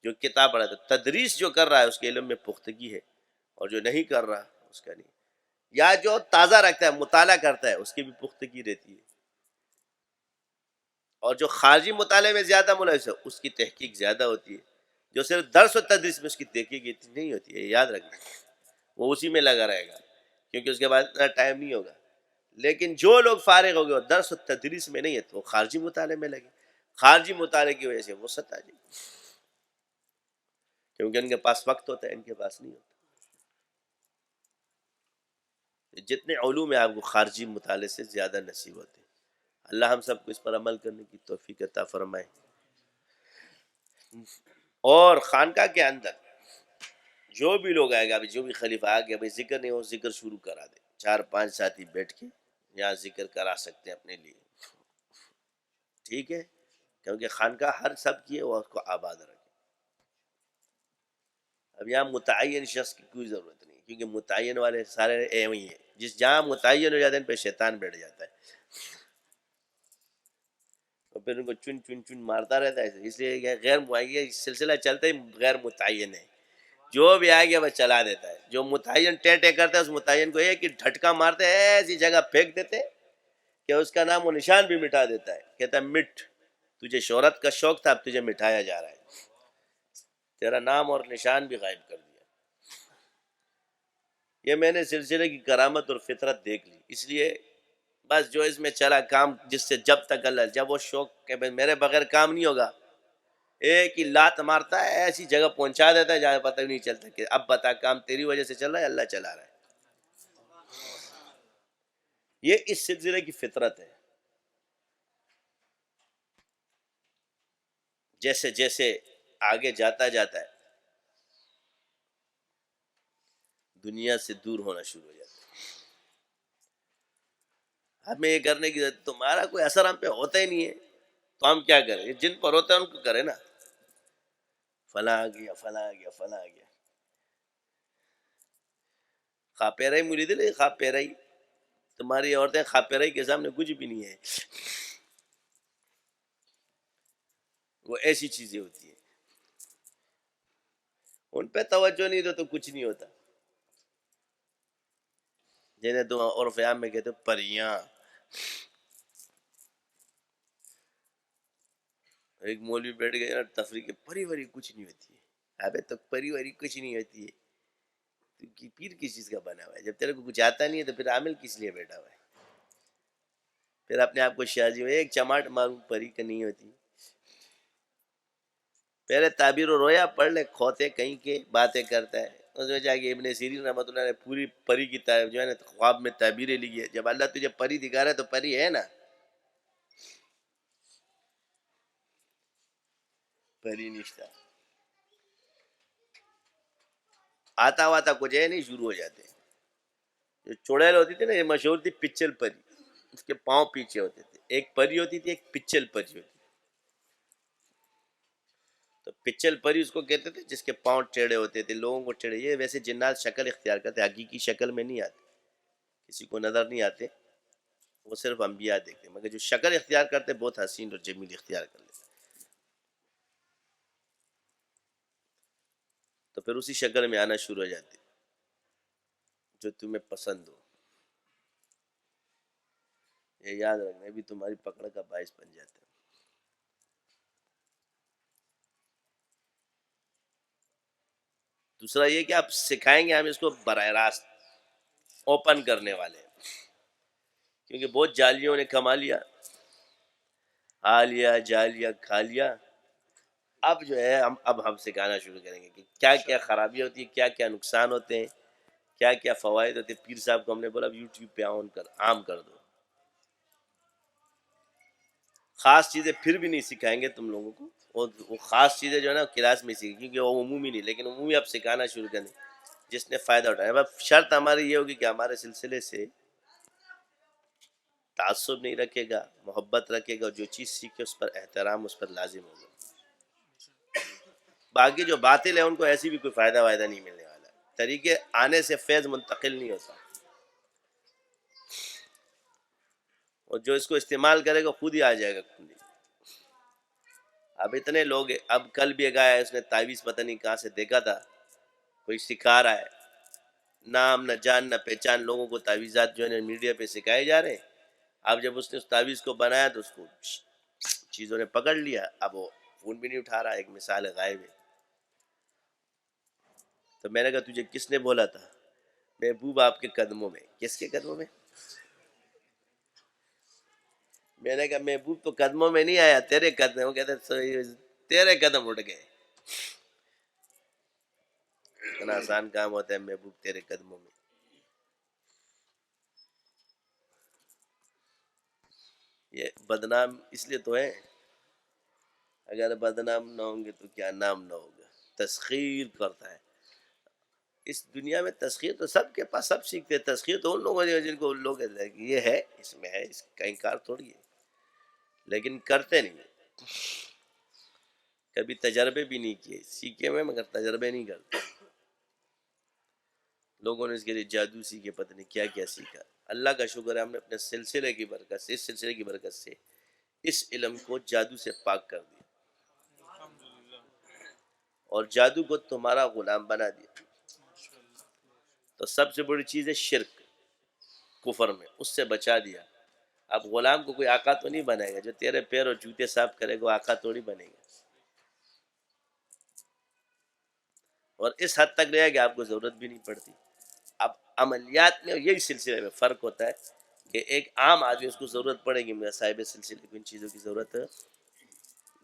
جو کتاب پڑھا ہے تدریس جو کر رہا ہے اس کے علم میں پختگی ہے، اور جو نہیں کر رہا اس کا نہیں. یا جو تازہ رکھتا ہے، مطالعہ کرتا ہے، اس کی بھی پختگی رہتی ہے. اور جو خارجی مطالعے میں زیادہ ملوث ہے اس کی تحقیق زیادہ ہوتی ہے. جو صرف درس و تدریس میں اس کی تحقیق اتنی نہیں ہوتی ہے، یاد رکھنا. وہ اسی میں لگا رہے گا کیونکہ اس کے بعد اتنا ٹائم نہیں ہوگا. لیکن جو لوگ فارغ ہو گئے اور درس و تدریس میں نہیں ہے تو وہ خارجی مطالعے میں لگے. خارجی مطالعے کی وجہ سے وہ ستا جی، کیونکہ ان کے پاس وقت ہوتا ہے، ان کے پاس نہیں ہوتا. جتنے علوم ہیں آپ کو خارجی مطالعے سے زیادہ نصیب ہوتے ہیں. اللہ ہم سب کو اس پر عمل کرنے کی توفیق عطا فرمائے. اور خانقاہ کے اندر جو بھی لوگ آئے گا، ابھی جو بھی خلیفہ آ گیا، بھائی ذکر نہیں ہو ذکر شروع کرا دے. 4-5 ساتھی بیٹھ کے یہاں ذکر کرا سکتے ہیں اپنے لیے، ٹھیک ہے، کیونکہ خانقاہ ہر سب کی ہے، وہ اس کو آباد رکھے۔ اب یہاں متعین شخص کی کوئی ضرورت نہیں، کیونکہ متعین والے سارے ایویں ہی ہیں، جہاں متعین ہو جاتے ہیں ان پہ شیطان بیٹھ جاتا ہے اور پھر ان کو چن چن چن مارتا رہتا ہے۔ اس لیے یہ غیر معین سلسلہ چلتا ہی غیر متعین ہے، جو بھی آ گیا وہ چلا دیتا ہے۔ جو متعین ٹے ٹے کرتا ہے اس متعین کو ایک ہی جھٹکا مارتے ایسی جگہ پھینک دیتے کہ اس کا نام و نشان بھی مٹا دیتا ہے، کہتا ہے مٹ، تجھے شہرت کا شوق تھا، اب تجھے مٹایا جا رہا ہے، تیرا نام اور نشان بھی غائب کر دیا۔ یہ میں نے سلسلے کی کرامت اور فطرت دیکھ لی، اس لیے بس جو اس میں چلا کام، جس سے جب تک اللہ، جب وہ شوق کہ میرے بغیر کام نہیں ہوگا، ایک ہی لات مارتا ہے ایسی جگہ پہنچا دیتا ہے جہاں پتہ بھی نہیں چلتا کہ اب بتا کام تیری وجہ سے چل رہا ہے، اللہ چلا رہا ہے۔ یہ اس سلسلے کی فطرت ہے۔ جیسے جیسے آگے جاتا جاتا ہے دنیا سے دور ہونا شروع ہو جاتا ہے، ہمیں یہ کرنے کی ضرورت، تمہارا کوئی اثر ہم پہ ہوتا ہی نہیں ہے تو ہم کیا کریں؟ جن پر ہوتا ہے ان کو کریں نا، فلاں آ گیا، فلاں آ گیا، فلاں آ گیا، خواہ پیرائی مرید ہے، خواہ پیرائی، تمہاری عورتیں خواہ پیرائی کے سامنے کچھ بھی نہیں ہے، وہ ایسی چیزیں ہوتی ہیں، ان پہ توجہ نہیں دو تو کچھ نہیں ہوتا، جنہیں تم عرف عام میں کہتے ہو پریاں۔ ایک مولوی بیٹھ گئے نا تفریح کے، پری وری کچھ نہیں ہوتی ہے، ابے تو پری وری کچھ نہیں ہوتی ہے، تو پیر کس چیز کا بنا ہوا ہے؟ جب تیرے کو کچھ آتا نہیں ہے تو پھر عامل کس لیے بیٹھا ہوا ہے؟ پھر اپنے آپ کو شاہجی میں ایک چماٹ ماروں پری کا نہیں ہوتی، پہلے تعبیر و رویا پڑھ لے، کھوتے کہیں کے باتیں کرتا ہے، اس میں جا کے ابن سیرین رحمۃ اللہ نے پوری پری کی جو ہے نا خواب میں تعبیریں لکھی ہے، جب اللہ تجھے پری دکھا رہا ہے تو پری ہے نا، پری نشتہ آتا واتا کچھ ہے نہیں، شروع ہو جاتے ہیں۔ جو چڑیل ہوتی تھی نا، یہ مشہور تھی پچل پری، اس کے پاؤں پیچھے ہوتے تھے، ایک پری ہوتی تھی، ایک پچل پری ہوتی تھی، تو پچل پری اس کو کہتے تھے جس کے پاؤں ٹیڑھے ہوتے تھے، لوگوں کو ٹیڑھے، یہ ویسے جنات شکل اختیار کرتے، حقیقی شکل میں نہیں آتے، کسی کو نظر نہیں آتے، وہ صرف انبیاء دیکھتے، مگر جو شکل اختیار کرتے بہت حسین اور جمیل اختیار کر لیتے، تو پھر اسی شکل میں آنا شروع ہو جاتے جو تمہیں پسند ہو، یہ یاد رکھنا، بھی تمہاری پکڑ کا باعث بن جاتا ہے۔ دوسرا یہ کہ آپ سکھائیں گے، ہم اس کو براہ راست اوپن کرنے والے ہیں، کیونکہ بہت جالیوں نے کما لیا، آ لیا، جا لیا، کھا لیا، اب جو ہے ہم سکھانا شروع کریں گے کہ کیا کیا خرابیاں ہوتی ہیں، کیا کیا نقصان ہوتے ہیں، کیا کیا فوائد ہوتے ہیں۔ پیر صاحب کو ہم نے بولا یوٹیوب پہ عام کر دو، خاص چیزیں پھر بھی نہیں سکھائیں گے تم لوگوں کو، اور وہ خاص چیزیں جو ہے نا کلاس میں سیکھیں، کیونکہ وہ عمومی نہیں، لیکن عمومی اب سکھانا شروع کریں جس نے فائدہ اٹھایا۔ اب شرط ہماری یہ ہوگی کہ ہمارے سلسلے سے تعصب نہیں رکھے گا، محبت رکھے گا، جو چیز سیکھے اس پر احترام اس پر لازم ہوگا، باقی جو باطل ہے ان کو ایسی بھی کوئی فائدہ وائدہ نہیں ملنے والا، طریقے آنے سے فیض منتقل نہیں ہوتا، اور جو اس کو استعمال کرے گا خود ہی آ جائے گا خود ہی۔ اب اتنے لوگ ہیں، اب کل بھی ایک آیا ہے، اس نے تعویذ پتہ نہیں کہاں سے دیکھا تھا، کوئی سکھا رہا ہے، نام نہ جان نہ پہچان، لوگوں کو تعویذات جو ہے نا میڈیا پہ سکھائے جا رہے ہیں۔ اب جب اس نے اس تعویذ کو بنایا تو اس کو چیزوں نے پکڑ لیا، اب وہ فون بھی نہیں اٹھا رہا، ایک مثال ہے، غائب ہے۔ تو میں نے کہا تجھے کس نے بولا تھا؟ محبوب آپ کے قدموں میں۔ کس کے قدموں میں؟ میں نے کہا محبوب تو قدموں میں نہیں آیا، تیرے قدم، وہ کہتے تیرے قدم اٹھ گئے، اتنا آسان کام ہوتا ہے محبوب تیرے قدموں میں۔ یہ بدنام اس لیے تو ہے، اگر بدنام نہ ہوں گے تو کیا نام نہ ہوگا، تسخیر کرتا ہے، اس دنیا میں تسخیر تو سب کے پاس، سب سیکھتے ہیں. تسخیر تو ان لوگوں نے جن کو ان لوگ کہتے ہیں کہ یہ ہے، اس میں ہے، اس کا انکار تھوڑی ہے، لیکن کرتے نہیں. کبھی تجربے بھی نہیں کیے، سیکھے ہوئے مگر تجربے نہیں کرتے. لوگوں نے اس کے لیے جادو سیکھے، پتہ نہیں کیا کیا سیکھا. اللہ کا شکر ہے ہم نے اپنے سلسلے کی برکت سے، اس سلسلے کی برکت سے اس علم کو جادو سے پاک کر دیا اور جادو کو تمہارا غلام بنا دیا. تو سب سے بڑی چیز ہے شرک، کفر میں، اس سے بچا دیا. اب غلام کو کوئی آقا تو نہیں بنائے گا، جو تیرے پیر اور جوتے صاف کرے گا وہ آقا تھوڑی بنے گا. اور اس حد تک رہے کہ آپ کو ضرورت بھی نہیں پڑتی. اب عملیات میں یہی سلسلے میں فرق ہوتا ہے کہ ایک عام آدمی اس کو ضرورت پڑے گی، میرا صاحب سلسلے کو ان چیزوں کی ضرورت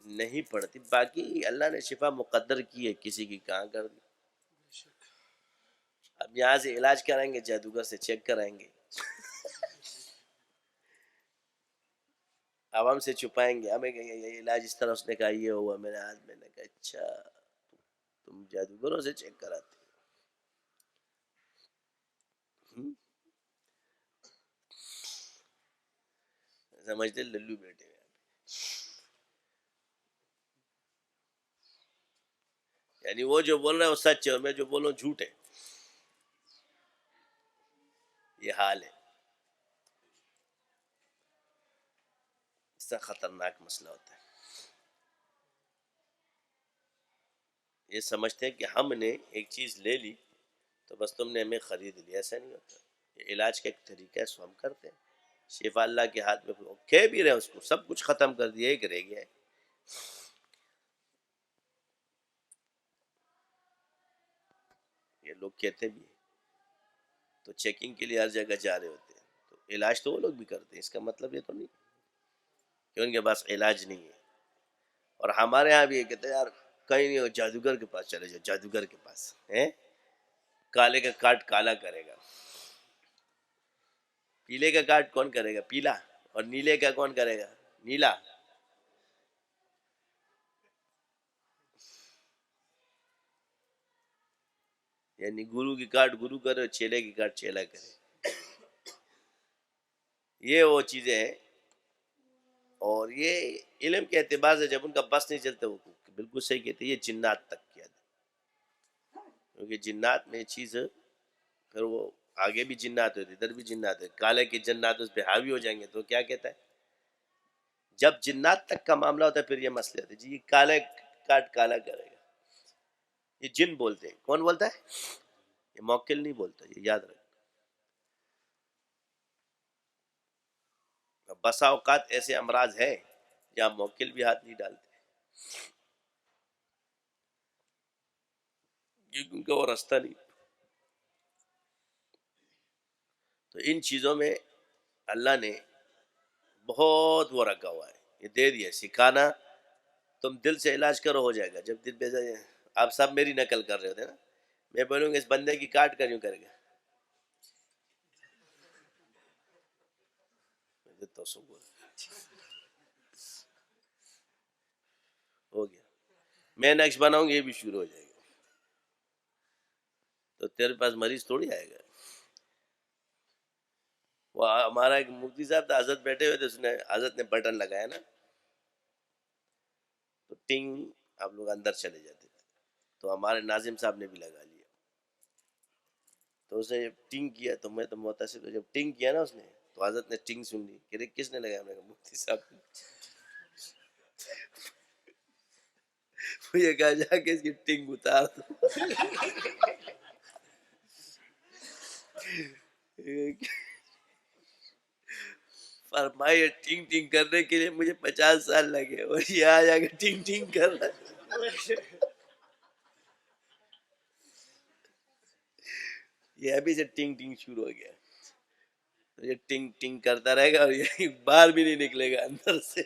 نہیں پڑتی. باقی اللہ نے شفا مقدر کی ہے، کسی کی کہاں کر دی. اب یہاں سے علاج کرائیں گے، جادوگر سے چیک کرائیں گے، اب ہم سے چھپائیں گے، ہمیں کہیں گے یہ علاج اس طرح، اس نے کہا یہ ہوا میرے ہاتھ میں. نے کہا اچھا تم جادوگروں سے چیک کراتے ہو؟ سمجھتے للو بیٹے ہوئے. یعنی وہ جو بول رہا ہے وہ سچ ہے اور میں جو بول رہا ہوں جھوٹ ہے. یہ حال ہے. اس سے خطرناک مسئلہ ہوتا ہے. یہ سمجھتے ہیں کہ ہم نے ایک چیز لے لی تو بس تم نے ہمیں خرید لیا. ایسا نہیں ہوتا. یہ علاج کا ایک طریقہ ہے، سو ہم کرتے ہیں. شفا اللہ کے ہاتھ میں، کہہ بھی رہے اس کو سب کچھ ختم کر دیا، ایک رہ گیا ہے. یہ لوگ کہتے بھی ہیں تو چیکنگ کے لیے ہر جگہ جا رہے ہوتے ہیں، تو علاج تو وہ لوگ بھی کرتے ہیں. اس کا مطلب یہ تو نہیں کہ ان کے پاس علاج نہیں ہے. اور ہمارے ہاں بھی یہ کہتے ہیں یار کہیں نہیں ہو، جادوگر کے پاس چلے جاؤ، جادوگر کے پاس ہیں، کالے کا کاٹ کالا کرے گا. پیلے کا کاٹ کون کرے گا؟ پیلا. اور نیلے کا کون کرے گا؟ نیلا. یعنی گرو کی کاٹ گرو کرے اور چیلے کی کاٹ چیلا کرے. یہ وہ چیزیں ہیں. اور یہ علم کے اعتبار سے جب ان کا بس نہیں چلتا، وہ بالکل صحیح کہتے ہیں یہ جنات تک کیا تھا، کیونکہ جنات میں یہ چیز پھر وہ آگے بھی جنات ہوتے، ادھر بھی جنات ہوتے. کالے کے جنات اس پہ حاوی ہو جائیں گے تو کیا کہتا ہے؟ جب جنات تک کا معاملہ ہوتا ہے پھر یہ مسئلے ہوتے ہیں. جی یہ کالے کاٹ کالا کرے گا، یہ جن بولتے ہیں. کون بولتا ہے؟ یہ موکل نہیں بولتا، یہ یاد رکھ. بسا اوقات ایسے امراض ہیں جہاں موکل بھی ہاتھ نہیں ڈالتے کیونکہ ان کا وہ راستہ نہیں. تو ان چیزوں میں اللہ نے بہت وہ رکھا ہوا ہے، یہ دے دیا سکھانا. تم دل سے علاج کرو، ہو جائے گا. جب دل پہ آپ سب میری نقل کر رہے ہوتے نا، میں بولوں گا اس بندے کی کاٹ کر یوں کرے گا تو ہو گیا. میں نقش بناؤں گا یہ بھی شروع ہو جائے گا. تو تیرے پاس مریض تھوڑی آئے گا. وہ ہمارا ایک مفتی صاحب تھا، حضرت بیٹھے ہوئے تھے، اس نے حضرت نے بٹن لگایا نا تو ٹنگ آپ لوگ اندر چلے جاتے تھے. تو ہمارے ناظم صاحب نے بھی لگا لیا. تو اس نے جب ٹنگ کیا تو میں تو متاثر، جب ٹنگ کیا نا اس نے تو حضرت نے ٹنگ سن لی کہ کس نے لگایا؟ میں نے کہا مفتی صاحب نے. یہ کہا جا کے اس کی ٹنگ اتار دو. فرمائے ٹنگ ٹنگ کرنے کے لیے مجھے 50 سال لگے اور یہ آ جا کے ٹنگ ٹنگ کر رہا ہے. یہ ابھی سے ٹنگ ٹنگ شروع ہو گیا. تو یہ ٹنگ ٹنگ کرتا رہے گا اور یہ باہر بھی نہیں نکلے گا اندر سے.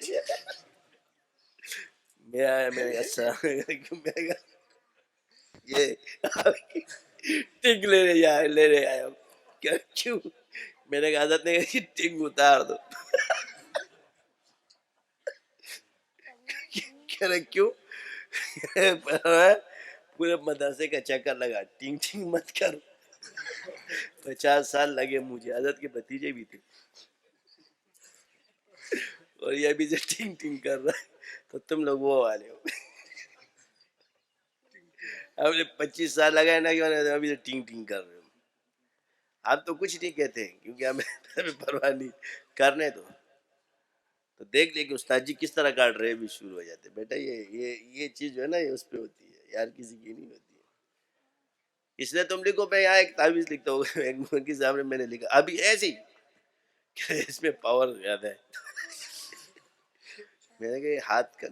میں آیا، میں نے السلام علیکم، میں کہا یہ ٹنگ لے رہے آیا کیا؟ کیوں؟ میں نے کہا حضرت نے کہا ٹنگ اتار دو. کہہ رہے کیوں؟ پورے مدرسے کا چکر لگا، ٹنگ ٹنگ مت کر. 50 سال لگے مجھے، حضرت کے بھتیجے بھی تھے، اور یہ ابھی سے ٹنگ ٹنگ کر رہا ہے، تو تم لوگ وہ والے ہو. اب 25 سال لگائے نا، ابھی سے ٹنگ ٹنگ کر رہے ہو. آپ تو کچھ نہیں کہتے ہیں کیونکہ ہمیں پرواہ نہیں، کرنے دو. تو دیکھ لے کہ استاد جی کس طرح کاٹ رہے بھی شروع ہو جاتے. بیٹا یہ چیز جو ہے نا، یہ اس پہ ہوتی ہے یار، کسی کی نہیں ہوتی ہے. اس لیے تم لکھو. میں یہاں ایک تعویذ لکھتا ہوں، ایک مولوی صاحب نے میں نے لکھا ابھی ایسے ہی کہ اس میں پاور زیادہ ہے. میں نے کہا یہ ہاتھ کر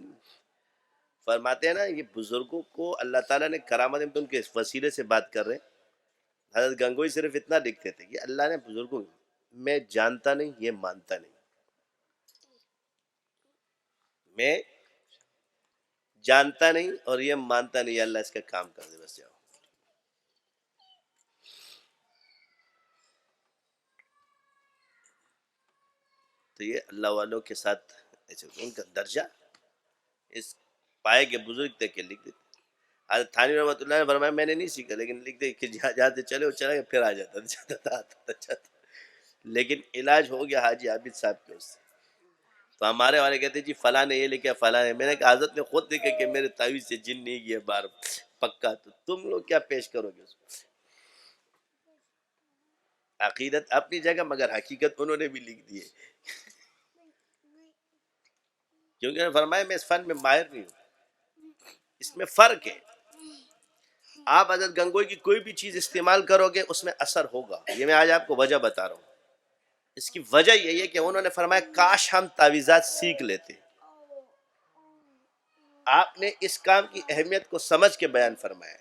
فرماتے ہیں نا، یہ بزرگوں کو اللہ تعالیٰ نے کرامت میں، ان کے وسیلے سے بات کر رہے ہیں. حضرت گنگوئی صرف اتنا لکھتے تھے کہ اللہ نے بزرگوں، میں جانتا نہیں یہ مانتا نہیں، میں جانتا نہیں اور یہ مانتا نہیں، اللہ اس کا کام کر دے بس جاؤ. تو یہ اللہ والوں کے ساتھ ایسے ان کا درجہ اس پائے کے بزرگ تک کے لکھ دیتے. حضرت تھانوی رحمۃ اللہ نے فرمایا میں نے نہیں سیکھا، لیکن لکھ دے کہ جہاں سے چلے وہ چلا گیا، پھر آ جاتا تھا. لیکن علاج ہو گیا حاجی عابد صاحب کے اس سے. تو ہمارے والے کہتے جی فلاں نے یہ لکھا، فلاں نے. میں نے کہا حضرت نے خود لکھا کہ میرے تعویذ سے جن نہیں گیا بار پکا. تو تم لوگ کیا پیش کرو گے اس کو؟ عقیدت اپنی جگہ، مگر حقیقت انہوں نے بھی لکھ دی ہے. کیونکہ انہوں نے فرمایا میں اس فن میں ماہر نہیں ہوں. اس میں فرق ہے. آپ حضرت گنگوئی کی کوئی بھی چیز استعمال کرو گے اس میں اثر ہوگا. یہ میں آج آپ کو وجہ بتا رہا ہوں. اس کی وجہ یہی ہے کہ انہوں نے فرمایا کاش ہم تعویذات سیکھ لیتے. آپ نے اس کام کی اہمیت کو سمجھ کے بیان فرمایا.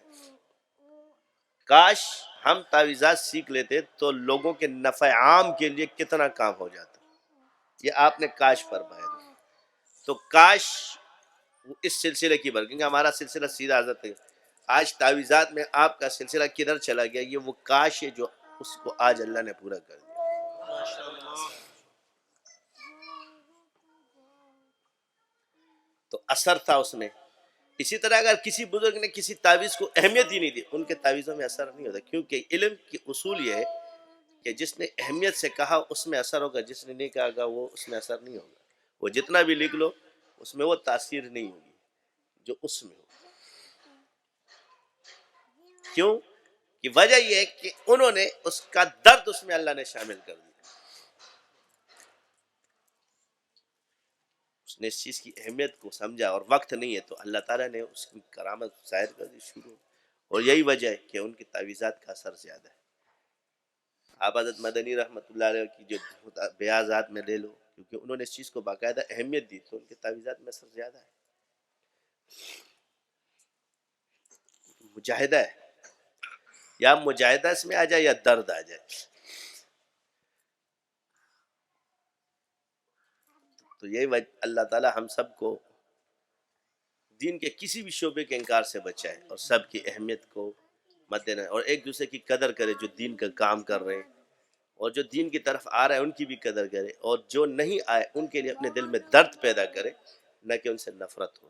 کاش ہم تعویذات سیکھ لیتے تو لوگوں کے نفع عام کے لیے کتنا کام ہو جاتا. یہ آپ نے کاش فرمایا. تو کاش اس سلسلے کی بات، کیونکہ ہمارا سلسلہ سیدھا حضرت ہے. آج تعویذات میں آپ کا سلسلہ کدھر چلا گیا، یہ وہ کاش ہے جو اس کو آج اللہ نے پورا کر دیا. تو اثر تھا اس میں. اسی طرح اگر کسی بزرگ نے کسی تعویذ کو اہمیت ہی نہیں دی، ان کے تعویذوں میں اثر نہیں ہوتا. کیونکہ علم کی اصول یہ ہے کہ جس نے اہمیت سے کہا اس میں اثر ہوگا، جس نے نہیں کہا گا وہ اس میں اثر نہیں ہوگا. وہ جتنا بھی لکھ لو اس میں وہ تاثیر نہیں ہوگی جو اس میں ہوگی. کیوں؟ کہ وجہ یہ ہے کہ انہوں نے اس کا درد اس میں اللہ نے شامل کر دیا. اس نے اس چیز کی اہمیت کو سمجھا، اور وقت نہیں ہے تو اللہ تعالیٰ نے اس کی کرامت ظاہر کر دی شروع. اور یہی وجہ ہے کہ ان کی تعویذات کا اثر زیادہ ہے. آپ حضرت مدنی رحمۃ اللہ علیہ کی جو بیاضات میں لے لو، کیونکہ انہوں نے اس چیز کو باقاعدہ اہمیت دی تو ان کی تعویذات میں اثر زیادہ ہے. مجاہدہ ہے، یا مجاہدہ اس میں آ جائے یا درد آ جائے. تو یہی وجہ اللہ تعالیٰ ہم سب کو دین کے کسی بھی شعبے کے انکار سے بچائے، اور سب کی اہمیت کو مد نظر، اور ایک دوسرے کی قدر کرے جو دین کا کام کر رہے ہیں، اور جو دین کی طرف آ رہا ہے ان کی بھی قدر کرے، اور جو نہیں آئے ان کے لیے اپنے دل میں درد پیدا کرے، نہ کہ ان سے نفرت ہو.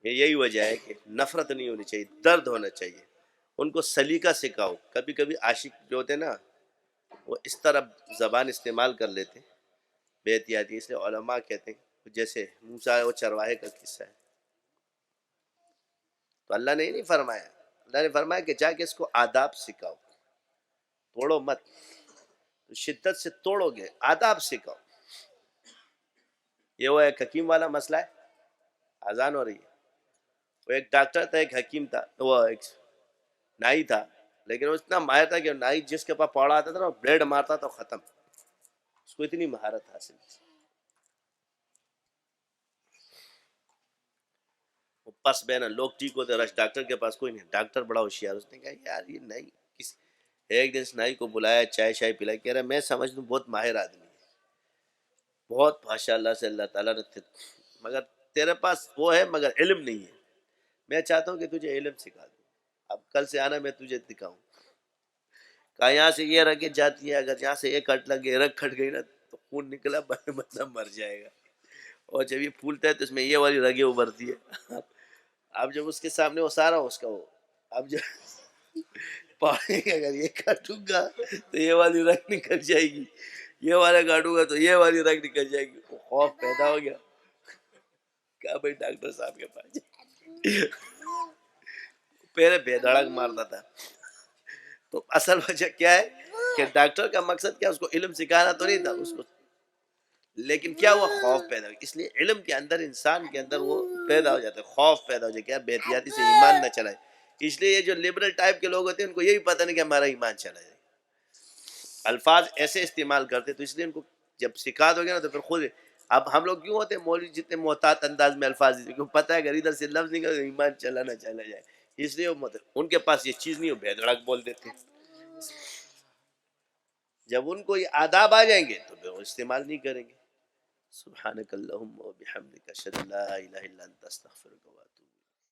یہی وجہ ہے کہ نفرت نہیں ہونی چاہیے، درد ہونا چاہیے. ان کو سلیقہ سکھاؤ. کبھی کبھی عاشق جو ہوتے ہیں نا، وہ اس طرح زبان استعمال کر لیتے بے احتیاطی. اس لیے علماء کہتے ہیں جیسے موسیٰ وہ چرواہے کا قصہ ہے، تو اللہ نے یہ نہیں فرمایا. اللہ نے فرمایا کہ جا کے اس کو آداب سکھاؤ، توڑو مت. شدت سے توڑو گے، آداب سکھاؤ. یہ وہ ایک حکیم والا مسئلہ ہے. اذان ہو رہی ہے. وہ ایک ڈاکٹر تھا، ایک حکیم تھا، وہ ایک نائی تھا، لیکن وہ اتنا ماہر تھا کہ نائی جس کے پاس پوڑا آتا تھا نا، بلیڈ مارتا تھا ختم. اس کو اتنی مہارت حاصل تھی. وہ پس بہنا لوگ ٹھیک ہوتے، رش ڈاکٹر کے پاس کوئی نہیں. ڈاکٹر بڑا ہوشیار، اس نے کہا یار یہ نائی کس. ایک دن اس نائی کو بلایا، چائے شائے پلائی. کہہ رہا میں سمجھ دوں بہت ماہر آدمی ہے، بہت ماشاء اللہ سے اللہ تعالیٰ نے مگر تیرے پاس وہ ہے مگر علم نہیں ہے. میں چاہتا ہوں کہ تجھے علم سکھا دوں، اب کل سے آنا میں تجھے دکھاؤں. کہا یہاں سے یہ رگیں جاتی ہے، اگر یہاں سے ایک کٹ لگے، رگ کھٹ گئی نا تو خون نکلا، بندہ مر جائے گا. اور جب یہ پھولتا ہے تو اس میں یہ والی رگیں ابھرتی ہے. اب جب اس کے سامنے وہ سارا اس کا وہ اب جب پانی کا اگر یہ کاٹوں گا تو یہ والی رنگ نکل جائے گی، یہ والا کاٹوں گا تو یہ والی رنگ نکل جائے گی. وہ خوف پیدا ہو گیا. کہا بھائی ڈاکٹر صاحب کے پاس جائے. پہلے بے دھڑک مارتا تھا. تو اصل وجہ کیا ہے کہ ڈاکٹر کا مقصد کیا، اس کو علم سکھانا تو نہیں تھا اس کو، لیکن کیا ہوا، خوف پیدا ہو گیا. اس لیے علم کے اندر انسان کے اندر وہ پیدا ہو جاتا ہے، خوف پیدا ہو جائے کہ بے احتیاطی سے ایمان نہ چلائے. اس لیے یہ جو لبرل ٹائپ کے لوگ ہوتے ہیں ان کو یہی پتہ نہیں کہ ہمارا ایمان چلا جائے، الفاظ ایسے استعمال کرتے. تو اس لیے ان کو جب سکھا دو گے نا تو پھر خود. اب ہم لوگ کیوں ہوتے ہیں مولوی جتنے محتاط انداز میں الفاظ دیتے، کیوں پتہ ہے اگر ادھر سے لفظ نکل ایمان چلا نہ چلا جائے، اس لیے ان کے پاس یہ چیز نہیں ہو، بے دھڑک بول دیتے. جب ان کو یہ آداب آ جائیں گے تو پھر وہ استعمال نہیں کریں گے. سبحانک اللہم و بحمدک اشہد ان لا الہ الا انت استغفرک و اتوب